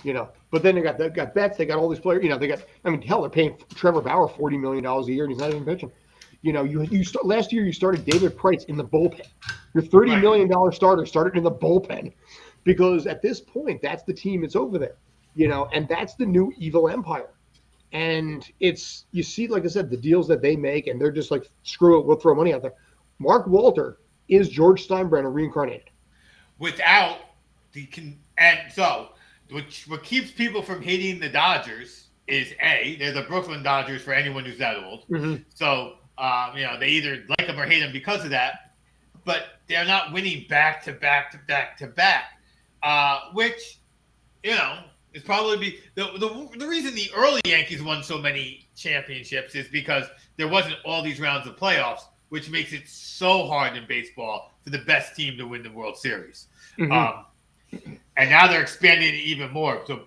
But then they got Betts, they got all these players. They're paying Trevor Bauer $40 million a year, and he's not even pitching. Last year you started David Price in the bullpen. Your $30 million starter started in the bullpen, because at this point that's the team that's over there. And that's the new evil empire. And you see, like I said, the deals that they make, and they're just like, screw it, we'll throw money out there. Mark Walter is George Steinbrenner reincarnated. Without what keeps people from hating the Dodgers is they're the Brooklyn Dodgers for anyone who's that old. Mm-hmm. So they either like them or hate them because of that. But they're not winning back to back to back to back, which is probably the reason the early Yankees won so many championships is because there wasn't all these rounds of playoffs, which makes it so hard in baseball for the best team to win the World Series. Mm-hmm. And now they're expanding it even more. So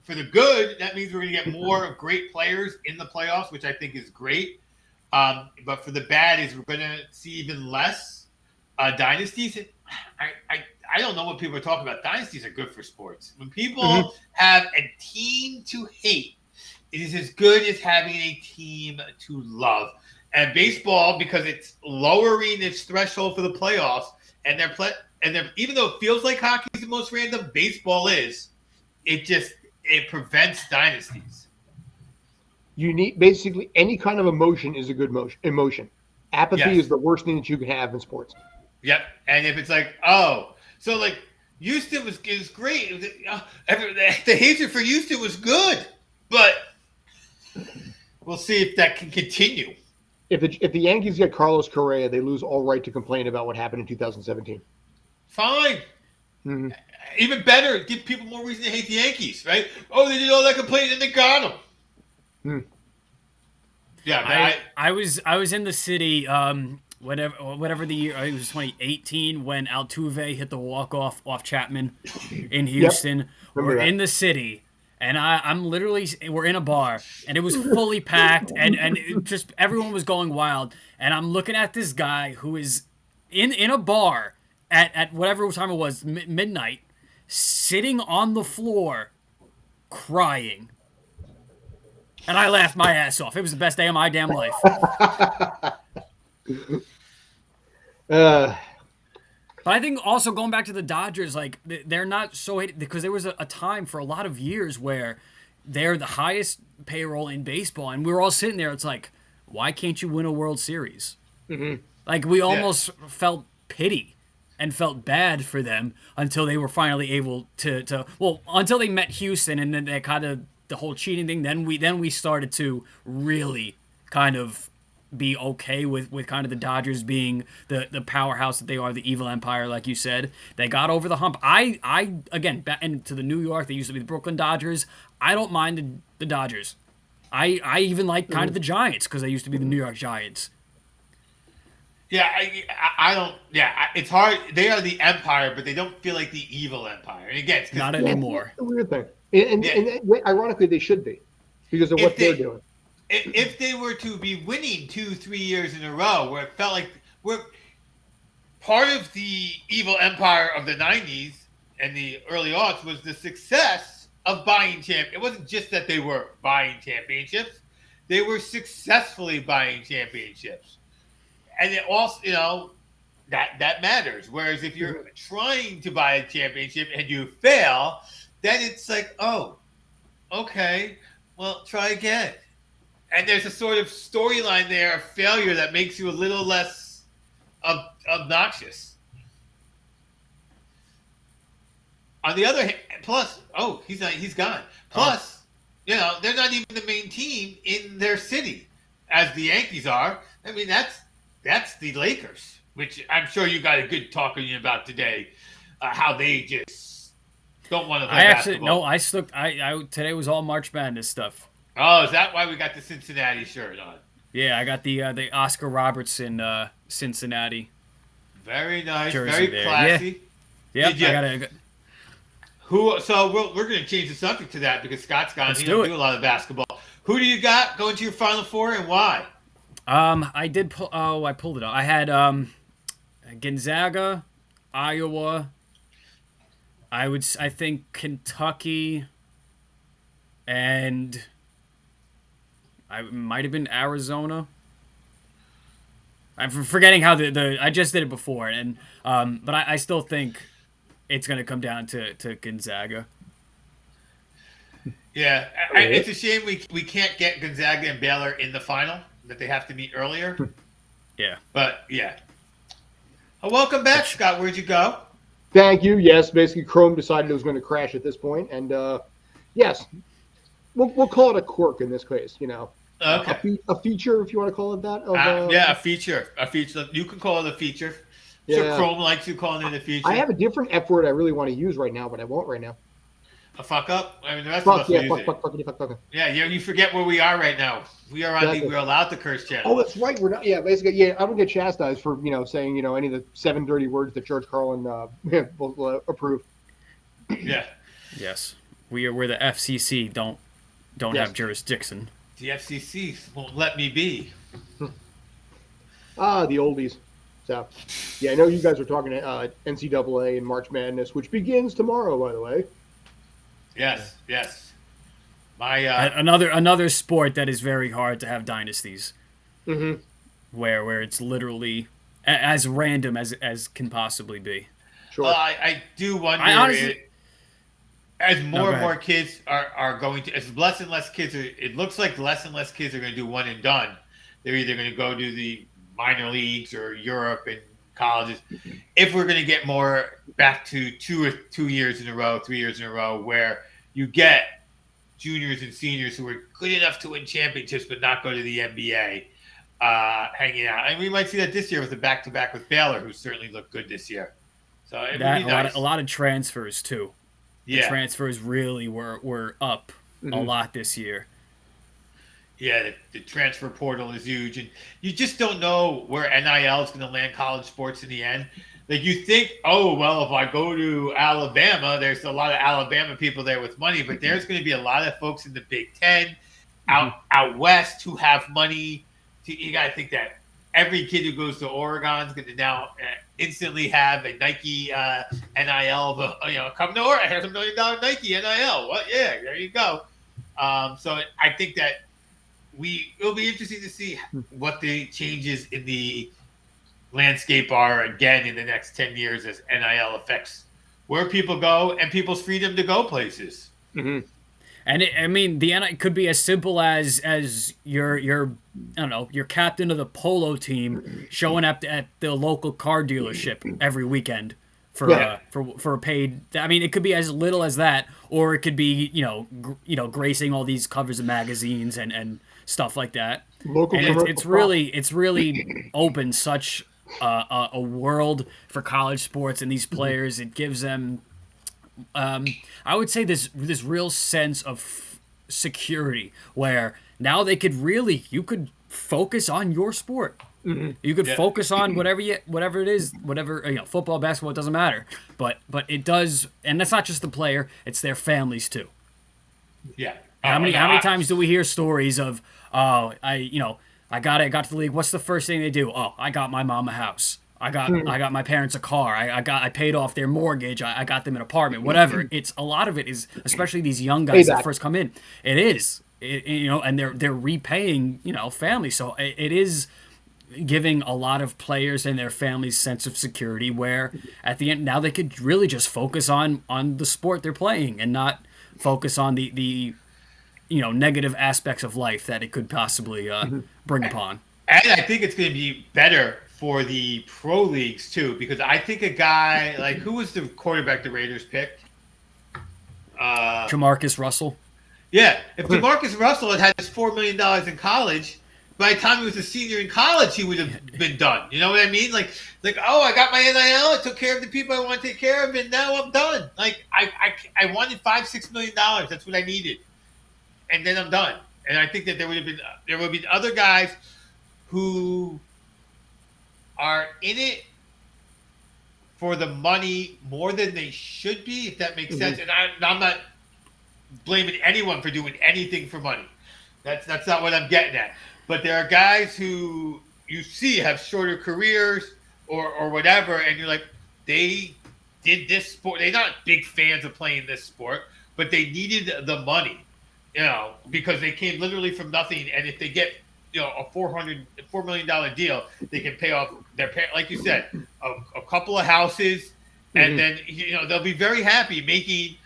for the good, that means we're going to get more great players in the playoffs, which I think is great. But for the bad is we're going to see even less dynasties. I don't know what people are talking about. Dynasties are good for sports. When people have a team to hate, it is as good as having a team to love. And baseball, because it's lowering its threshold for the playoffs, and even though it feels like hockey is the most random, baseball is. It prevents dynasties. You need basically any kind of emotion is a good emotion. Apathy is the worst thing that you can have in sports. Yep. And if it's like, so like Houston is great. The hatred for Houston was good, but we'll see if that can continue. If the Yankees get Carlos Correa, they lose all right to complain about what happened in 2017. Fine. Mm-hmm. Even better, give people more reason to hate the Yankees, right? Oh, they did all that complaining and they got them. Yeah, I was in the city whatever the year, it was 2018 when Altuve hit the walk-off off Chapman in Houston. Yep. We're in the city, and we're in a bar, and it was fully packed, and it just everyone was going wild. And I'm looking at this guy who is in a bar at whatever time it was, midnight, sitting on the floor, crying. And I laughed my ass off. It was the best day of my damn life. But I think also going back to the Dodgers, like they're not so hated because there was a time for a lot of years where they're the highest payroll in baseball, and we were all sitting there. It's like, why can't you win a World Series? Mm-hmm. Like we almost felt pity and felt bad for them until they were finally able to until they met Houston, and then they kind of the whole cheating thing. Then we started to really kind of be okay with kind of the Dodgers being the powerhouse that they are, the evil empire, like you said. They got over the hump. I again, back into the New York, they used to be the Brooklyn Dodgers. I don't mind the Dodgers. I even like kind of the Giants because they used to be the New York Giants. Yeah, I don't. Yeah, it's hard. They are the empire, but they don't feel like the evil empire. And again, it's not anymore. That's the weird thing. And ironically, they should be because of what they're doing. If they were to be winning 2-3 years in a row, where it felt like we're part of the evil empire of the 90s and the early aughts was the success of buying championships. It wasn't just that they were buying championships. They were successfully buying championships. And it also, that matters. Whereas if you're trying to buy a championship and you fail, then it's like, oh, okay, well, try again. And there's a sort of storyline there of failure that makes you a little less obnoxious. On the other hand, plus, he's gone. Plus, they're not even the main team in their city, as the Yankees are. I mean, that's the Lakers, which I'm sure you got a good talk on you about today, how they just don't want to play basketball. Today was all March Madness stuff. Oh, is that why we got the Cincinnati shirt on? Yeah, I got the Oscar Robertson Cincinnati. Very nice, jersey very there. classy. Yeah. Yep, So we're going to change the subject to that because Scott's gone. He doesn't do a lot of basketball. Who do you got going to your Final Four and why? I pulled it up. I had Gonzaga, Iowa. I think Kentucky, and I might have been Arizona. I'm forgetting how I just did it before, and but I still think it's going to come down to Gonzaga. Yeah, it's a shame we can't get Gonzaga and Baylor in the final, that they have to meet earlier. Yeah. But, yeah. Welcome back, Scott. Where'd you go? Thank you. Yes, basically Chrome decided it was going to crash at this point, and yes, we'll call it a quirk in this case, Okay. A feature, if you want to call it that. A feature. A feature. You can call it a feature. Yeah. So Chrome likes you calling it a feature. I have a different F word I really want to use right now, but I won't right now. A fuck up? I mean, the rest of us use it. Fuck. Yeah, you forget where we are right now. We are on we're allowed to curse channel. Oh, that's right. We're not. Yeah, basically, I don't get chastised for saying any of the 7 dirty words that George Carlin will approve. Yeah. Yes, we're the FCC. Don't have jurisdiction. The FCC won't let me be. The oldies. Yeah, I know you guys are talking NCAA and March Madness, which begins tomorrow, by the way. Yes. My another sport that is very hard to have dynasties, Mm-hmm. where it's literally as random as can possibly be. Sure. I do wonder as more and more kids are going to, as less and less kids are, it looks like less and less kids are going to do one and done. They're either going to go to the minor leagues or Europe and colleges. If we're going to get more back to 2 years in a row, 3 years in a row, where you get juniors and seniors who are good enough to win championships but not go to the NBA, hanging out. And we might see that this year with the back-to-back with Baylor, who certainly looked good this year. So it would be nice. A lot of transfers, too. The transfers really were up a lot this year. Yeah, the transfer portal is huge. And you just don't know where NIL is going to land college sports in the end. Like you think, oh, well, if I go to Alabama, there's a lot of Alabama people there with money, but there's going to be a lot of folks in the Big Ten out west who have money. You got to think that every kid who goes to Oregon is going to now instantly have a Nike NIL. Come to Oregon, here's $1 million Nike NIL. Well, yeah, there you go. So I think that it'll be interesting to see what the changes in the landscape are again in the next 10 years as NIL affects where people go and people's freedom to go places. Mm-hmm. And the NIL could be as simple as your captain of the polo team showing up at the local car dealership every weekend for a paid. I mean, it could be as little as that, or it could be gracing all these covers of magazines and stuff like that. Local, and it's really opened such a world for college sports and these players. It gives them, I would say, this real sense of security where now you could focus on your sport. Mm-hmm. You could focus on whatever it is, football, basketball, it doesn't matter. But it does, and that's not just the player; it's their families too. Yeah. How many times do we hear stories of, I got to the league. What's the first thing they do? Oh, I got my mom a house. I got my parents a car. I paid off their mortgage. I got them an apartment. Whatever. It's a lot of it is, especially these young guys that first come in. It is, and they're repaying family. So it is giving a lot of players and their families sense of security. Where at the end now they could really just focus on the sport they're playing and not focus on the negative aspects of life that it could possibly bring upon. And I think it's going to be better for the pro leagues too, because I think a guy like, who was the quarterback the Raiders picked? Jamarcus Russell. Yeah, if Jamarcus Russell had his $4 million in college, by the time he was a senior in college, he would have been done. You know what I mean? Like, oh, I got my NIL, I took care of the people I want to take care of, and now I'm done. Like, I wanted $5-6 million. That's what I needed, and then I'm done. And I think that there would have been other guys who are in it for the money more than they should be, if that makes sense. And I'm not blaming anyone for doing anything for money. That's not what I'm getting at. But there are guys who you see have shorter careers or whatever, and you're like, they did this sport. They're not big fans of playing this sport, but they needed the money, because they came literally from nothing. And if they get a $4 million deal, they can pay off their parents, like you said, a couple of houses, and then they'll be very happy making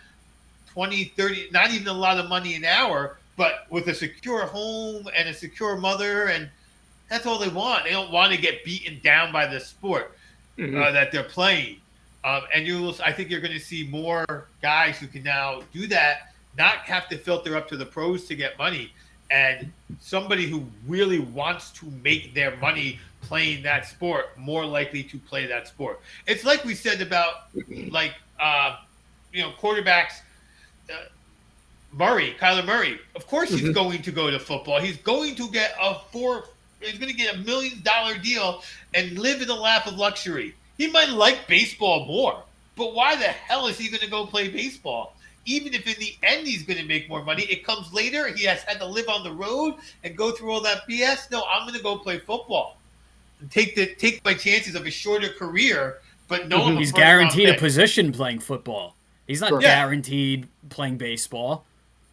20, 30, not even a lot of money an hour, but with a secure home and a secure mother, and that's all they want. They don't want to get beaten down by the sport that they're playing. And I think you're going to see more guys who can now do that, not have to filter up to the pros to get money. And somebody who really wants to make their money playing that sport more likely to play that sport. It's like we said about quarterbacks. Kyler Murray. Of course, he's going to go to football. He's going to get he's going to get $1 million deal and live in the lap of luxury. He might like baseball more, but why the hell is he going to go play baseball? Even if in the end he's going to make more money, it comes later. He has had to live on the road and go through all that BS. No, I'm going to go play football. take my chances of a shorter career, but no, he's guaranteed a position playing football. He's not guaranteed playing baseball.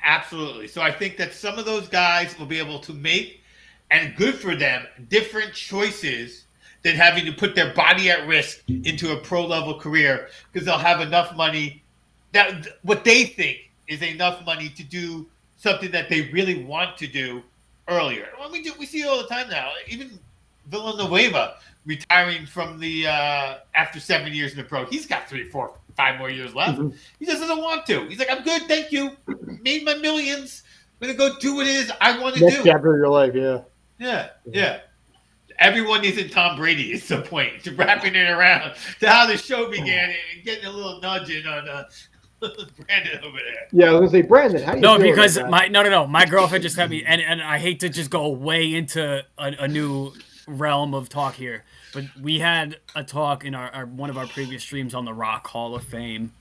Absolutely. So I think that some of those guys will be able to make, and good for them, different choices than having to put their body at risk into a pro level career, because they'll have enough money, that what they think is enough money to do something that they really want to do earlier. Well, we see it all the time now. Even Villanueva retiring from the after 7 years in the pro, he's got 3, 4, 5 more years left. Mm-hmm. He just doesn't want to. He's like, I'm good, thank you. Made my millions. I'm gonna go do what it is I want to do. Next chapter of your life, yeah. Everyone isn't Tom Brady at some point. To wrapping it around to how the show began and getting a little nudging on Brandon over there. Yeah, I was gonna say, Brandon, how do you feel because about no. My girlfriend just had me, and I hate to just go way into a new realm of talk here, but we had a talk in our one of our previous streams on the Rock Hall of Fame,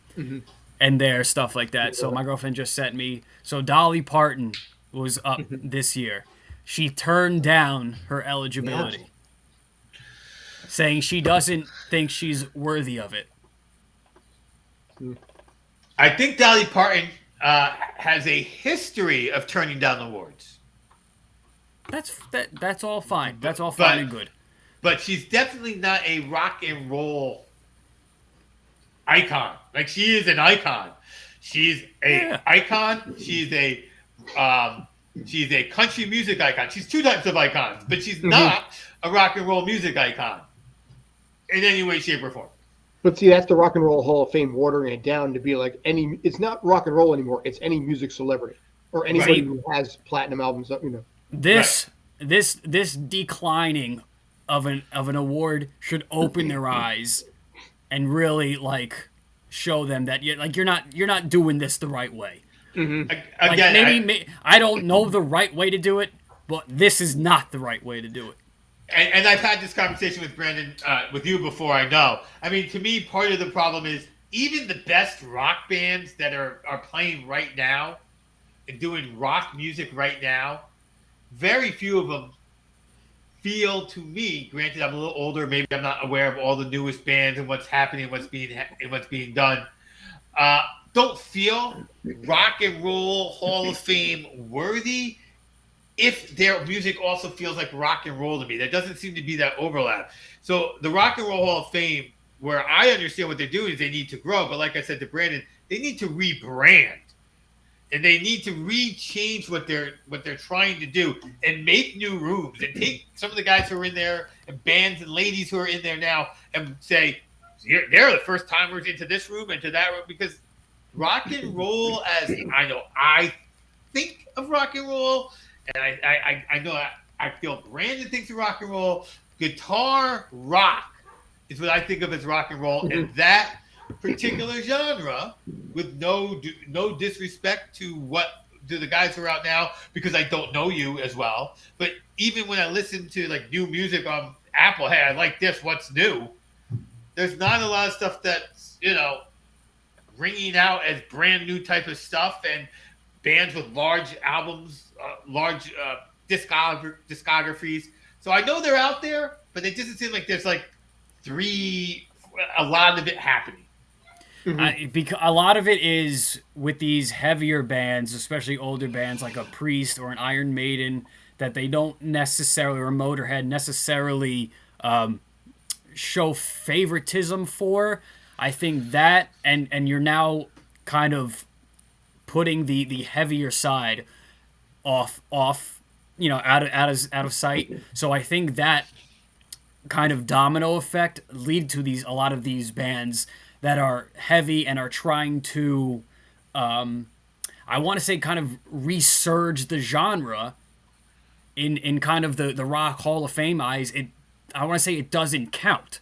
and their stuff like that. So my girlfriend just sent me. So Dolly Parton was up this year. She turned down her eligibility, saying she doesn't think she's worthy of it. I think Dolly Parton has a history of turning down awards. That's all fine. That's all fine and good. But she's definitely not a rock and roll icon. Like, she is an icon. She's a icon. She's a country music icon. She's two types of icons, but she's not a rock and roll music icon in any way, shape, or form. But see, that's the Rock and Roll Hall of Fame watering it down to be like it's not rock and roll anymore. It's any music celebrity or anybody who has platinum albums. This declining of an award should open their eyes and really show them that you're not doing this the right way. Again, I don't know the right way to do it, but this is not the right way to do it. And I've had this conversation with Brandon, with you before, I know. I mean, to me, part of the problem is even the best rock bands that are playing right now and doing rock music right now, very few of them feel, to me, granted I'm a little older, maybe I'm not aware of all the newest bands and what's happening and what's being done, don't feel Rock and Roll Hall of Fame worthy if their music also feels like rock and roll to me. There doesn't seem to be that overlap. So the Rock and Roll Hall of Fame, where I understand what they're doing is they need to grow, but like I said to Brandon, they need to rebrand. And they need to change what they're trying to do and make new rooms and take some of the guys who are in there and bands and ladies who are in there now and say, they're the first timers into this room and to that room, because rock and roll, as I think of rock and roll, and I know I feel Brandon thinks of rock and roll, guitar rock is what I think of as rock and roll, and that particular genre, with no disrespect to the guys who are out now, because I don't know you as well, but even when I listen to new music on Apple, hey, I like this, what's new? There's not a lot of stuff that's ringing out as brand new type of stuff, and bands with large albums, large discographies. So I know they're out there, but it doesn't seem like there's a lot of it happening. Because a lot of it is with these heavier bands, especially older bands like a Priest or an Iron Maiden, that they don't necessarily, or Motorhead, necessarily show favoritism for. I think that, and you're now kind of putting the heavier side off out of sight. So I think that kind of domino effect lead to a lot of these bands that are heavy and are trying to, I want to say, kind of resurge the genre in kind of the Rock Hall of Fame eyes. I want to say it doesn't count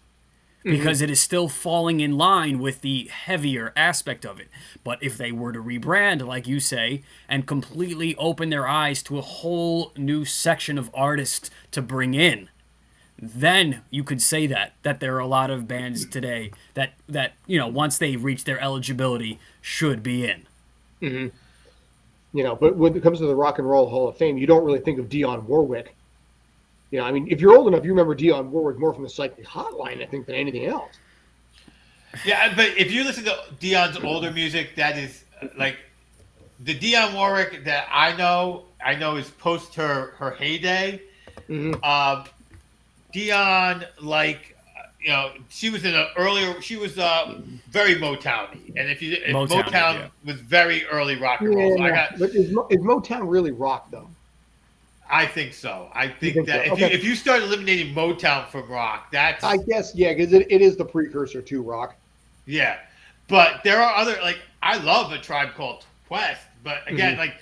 because it is still falling in line with the heavier aspect of it. But if they were to rebrand, like you say, and completely open their eyes to a whole new section of artists to bring in, then you could say that there are a lot of bands today that once they reach their eligibility should be in. But when it comes to the Rock and Roll Hall of Fame, you don't really think of Dionne Warwick You know, I mean, if you're old enough, you remember Dionne Warwick more from the Psychic Hotline, I think, than anything else. Yeah, but if you listen to Dionne's older music, that is like the Dionne Warwick that I know is post her heyday. Mm-hmm. Dionne, like, she was very Motown-y. And if Motown was very early rock and roll. So but is Motown really rock, though? I think so. I think that so? If you start eliminating Motown from rock, that's... I guess, yeah, because it is the precursor to rock. Yeah. But there are other, like, I love A Tribe Called Quest, but again, like,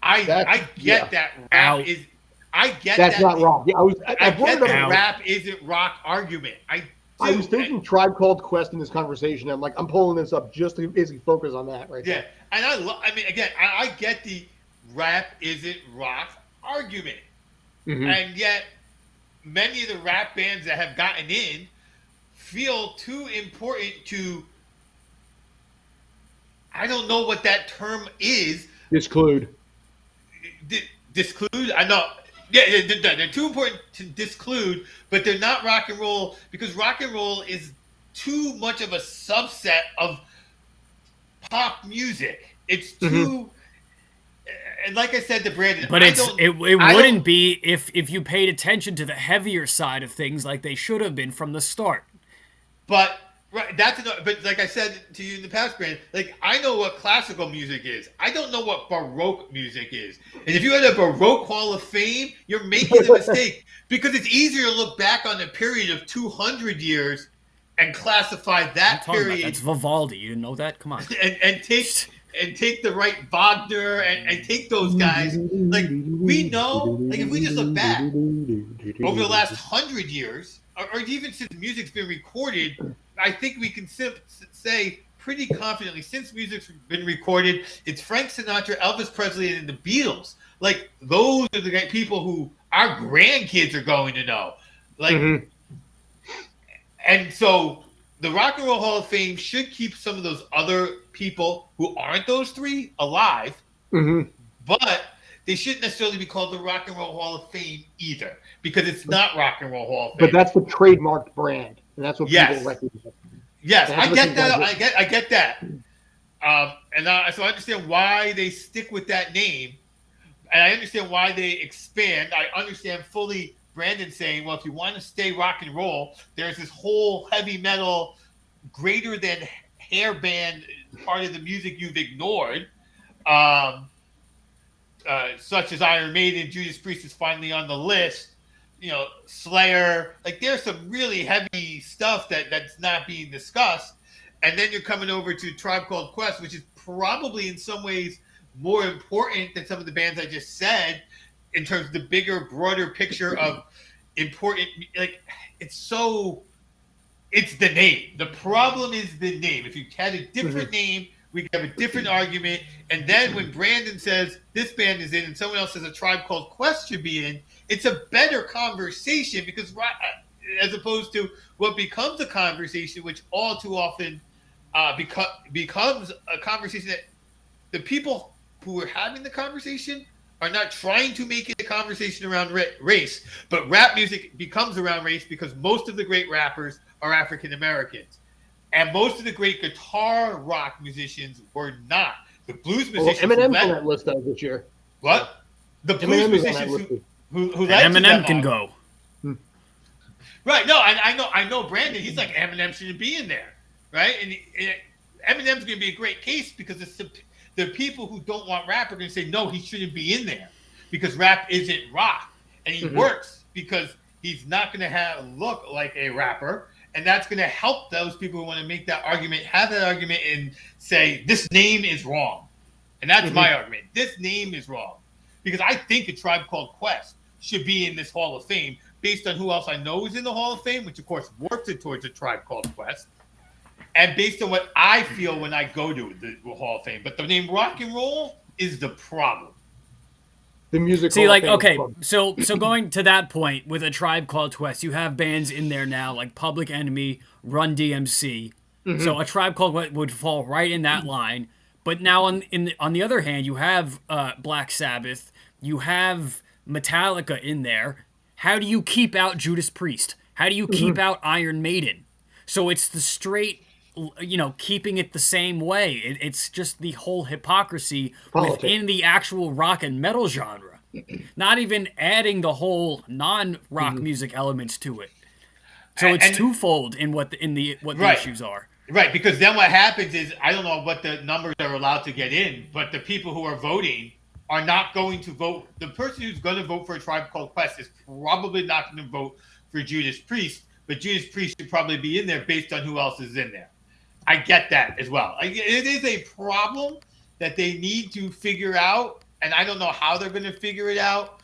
I get that rap is... I get that's not rock. Yeah, I get that rap isn't rock argument. I was thinking Tribe Called Quest in this conversation. I'm pulling this up just to basically focus on that right there. And I get the rap isn't rock argument. Mm-hmm. And yet many of the rap bands that have gotten in feel too important to, I don't know what that term is. Disclude. Disclude? I know. Yeah, they're too important to disclude, but they're not rock and roll because rock and roll is too much of a subset of pop music. It's too, and like I said to Brandon, but it wouldn't be if you paid attention to the heavier side of things like they should have been from the start. But but like I said to you in the past, Brandon, like I know what classical music is. I don't know what Baroque music is. And if you had a Baroque Hall of Fame, you're making a mistake because it's easier to look back on a period of 200 years and classify that period. That's Vivaldi. You didn't know that? Come on. And take the right Wagner and take those guys. Like we know, like if we just look back over the last 100 years, or even since music's been recorded, I think we can say pretty confidently, since music's been recorded, it's Frank Sinatra, Elvis Presley, and the Beatles. Like, those are the people who our grandkids are going to know. Like, and so the Rock and Roll Hall of Fame should keep some of those other people who aren't those three alive, but they shouldn't necessarily be called the Rock and Roll Hall of Fame either, because it's not Rock and Roll Hall of Fame. But that's the trademarked brand, and that's what people recognize. Yes, I get that. I get that. So I understand why they stick with that name, and I understand why they expand. I understand fully Brandon saying, well, if you want to stay rock and roll, there's this whole heavy metal, greater than hair band part of the music you've ignored. Such as Iron Maiden, Judas Priest is finally on the list. Slayer. Like there's some really heavy stuff that's not being discussed. And then you're coming over to Tribe Called Quest, which is probably in some ways more important than some of the bands I just said in terms of the bigger, broader picture of important. Like it's the name. The problem is the name. If you had a different name, we could have a different argument. And then when Brandon says this band is in and someone else says a Tribe Called Quest should be in, it's a better conversation because as opposed to what becomes a conversation, which all too often becomes a conversation that the people who are having the conversation are not trying to make it a conversation around race, but rap music becomes around race because most of the great rappers are African Americans. And most of the great guitar rock musicians were not. The blues musicians. Well, Eminem's on that list this year. What? The blues musicians who Eminem can go. Right. No, I know Brandon. He's like, Eminem shouldn't be in there. Right. And Eminem's going to be a great case because the people who don't want rap are going to say, no, he shouldn't be in there because rap isn't rock. And he works because he's not going to look like a rapper. And that's going to help those people who want to make that argument, have that argument and say, this name is wrong. And that's my argument. This name is wrong. Because I think A Tribe Called Quest should be in this Hall of Fame based on who else I know is in the Hall of Fame, which, of course, works it towards A Tribe Called Quest. And based on what I feel when I go to the Hall of Fame. But the name rock and roll is the problem. The music. See, like, okay, so going to that point with A Tribe Called Quest, you have bands in there now like Public Enemy, Run DMC. So A Tribe Called Quest would fall right in that line. But now on the other hand, you have Black Sabbath, you have Metallica in there, how do you keep out Judas Priest? How do you keep out Iron Maiden? So it's the straight, keeping it the same way. It's just the whole hypocrisy within the actual rock and metal genre. Not even adding the whole non-rock music elements to it. So it's twofold in what the issues are. Right, because then what happens is, I don't know what the numbers are allowed to get in, but the people who are voting are not going to vote. The person who's going to vote for A Tribe Called Quest is probably not going to vote for Judas Priest, but Judas Priest should probably be in there based on who else is in there. I get that as well. It is a problem that they need to figure out, and I don't know how they're going to figure it out.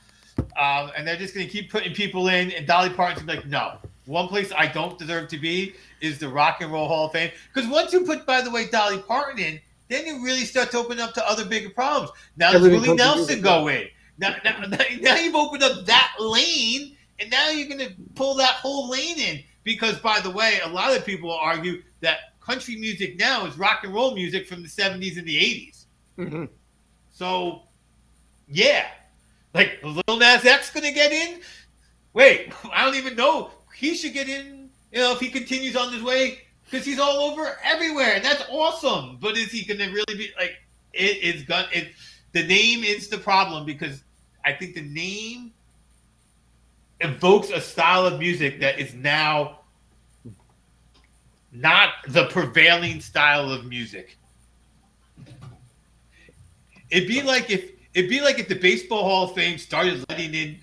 And they're just going to keep putting people in, and Dolly Parton's going to be like, no. One place I don't deserve to be is the Rock and Roll Hall of Fame. Because once you put, by the way, Dolly Parton in, then you really start to open up to other bigger problems. Now does Willie Nelson go in? Now you've opened up that lane, and now you're going to pull that whole lane in. Because, by the way, a lot of people argue that country music now is rock and roll music from the 70s and the 80s. Mm-hmm. So, yeah. Like, Lil Nas X going to get in? Wait, I don't even know. He should get in, if he continues on his way, because he's all over everywhere, and that's awesome. But is he going to really be like? The name is the problem, because I think the name evokes a style of music that is now not the prevailing style of music. It'd be like if the Baseball Hall of Fame started letting in,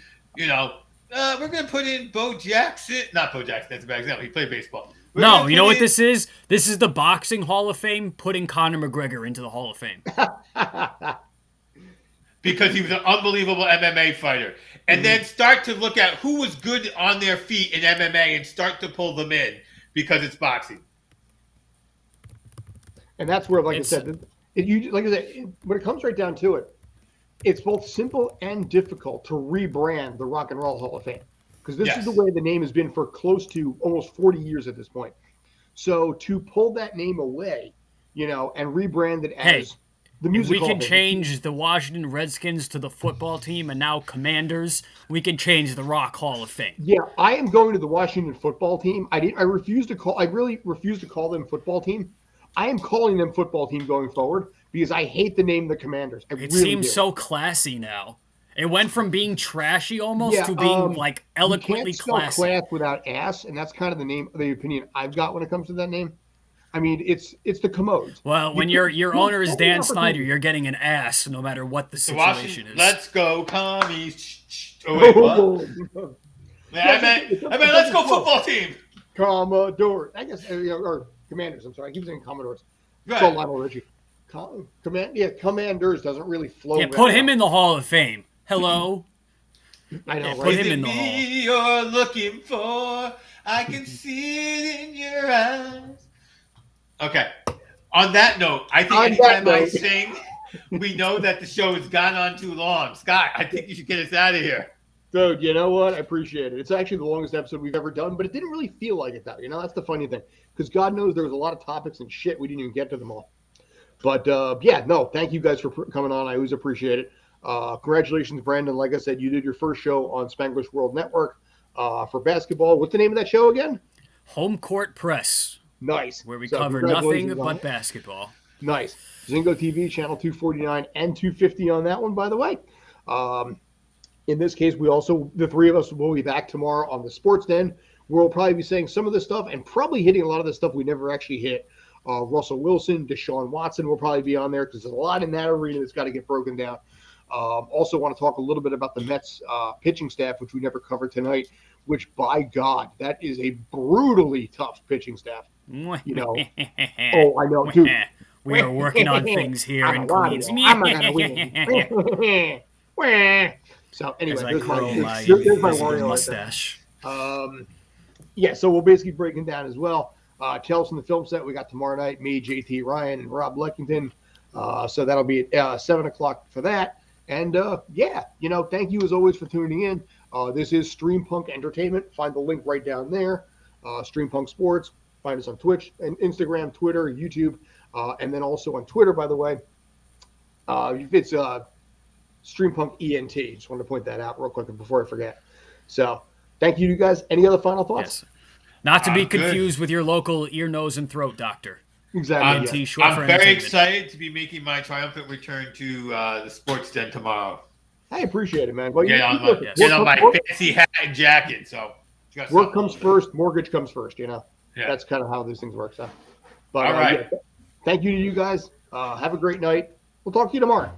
we're going to put in Bo Jackson. Not Bo Jackson. That's a bad example. He played baseball. No, you know what this is? This is the Boxing Hall of Fame putting Conor McGregor into the Hall of Fame. Because he was an unbelievable MMA fighter. And then start to look at who was good on their feet in MMA and start to pull them in because it's boxing. And that's where, like I said, when it comes right down to it, it's both simple and difficult to rebrand the Rock and Roll Hall of Fame, because this is the way the name has been for close to almost 40 years at this point. So to pull that name away, and rebrand it as the music hall, we can change the Washington Redskins to the football team, and now Commanders. We can change the Rock Hall of Fame. Yeah, I am going to the Washington football team. I refuse to call. I really refuse to call them football team. I am calling them football team going forward, because I hate the name the Commanders. It seems so classy now. It went from being trashy almost to being eloquently classy. Class without ass, and that's kind of the opinion I've got when it comes to that name. I mean, it's the Commodes. Well, when your owner is Dan Snyder, you're getting an ass no matter what the situation is. Let's go, commies. Oh, wait, what? I meant, let's go football team. Commodore. I guess, or Commanders. I'm sorry. I keep saying Commodores. Right. So Lionel Richie. Commanders doesn't really flow. Yeah, put him in the Hall of Fame. Hello. I know. Put him in the Hall. You're looking for. I can see it in your eyes. Okay. On that note, I think anytime I sing, we know that the show has gone on too long. Scott, I think you should get us out of here. Dude, you know what? I appreciate it. It's actually the longest episode we've ever done, but it didn't really feel like it, though. That's the funny thing. Because God knows there was a lot of topics and shit. We didn't even get to them all. But, thank you guys for coming on. I always appreciate it. Congratulations, Brandon. Like I said, you did your first show on Spanglish World Network for basketball. What's the name of that show again? Home Court Press. Nice. Where we cover nothing but basketball. Nice. Zingo TV, channel 249 and 250 on that one, by the way. In this case, the three of us will be back tomorrow on the Sports Den, where we'll probably be saying some of this stuff and probably hitting a lot of the stuff we never actually hit. Russell Wilson, Deshaun Watson will probably be on there, because there's a lot in that arena that's got to get broken down. Also want to talk a little bit about the Mets pitching staff, which we never covered tonight, which, by God, that is a brutally tough pitching staff. Oh, I know, dude. We are working on things here in Queens. I'm not going to win. So, anyway, there's my Wario mustache. So we'll basically break it down as well. Tales from the Film Set we got tomorrow night, me, JT Ryan, and Rob Leckington. So that'll be at 7 o'clock for that. And thank you as always for tuning in. This is Streampunk Entertainment. Find the link right down there. Streampunk Sports. Find us on Twitch and Instagram, Twitter, YouTube, and then also on Twitter, by the way. It's Streampunk ENT. Just wanted to point that out real quick before I forget. So thank you guys. Any other final thoughts? Yes. Not to be confused with your local ear, nose, and throat doctor. Exactly. I'm very excited to be making my triumphant return to the sports den tomorrow. I appreciate it, man. Well, get on my fancy hat and jacket. So work comes first, mortgage comes first. That's kind of how these things work. So, but all right. Thank you to you guys. Have a great night. We'll talk to you tomorrow.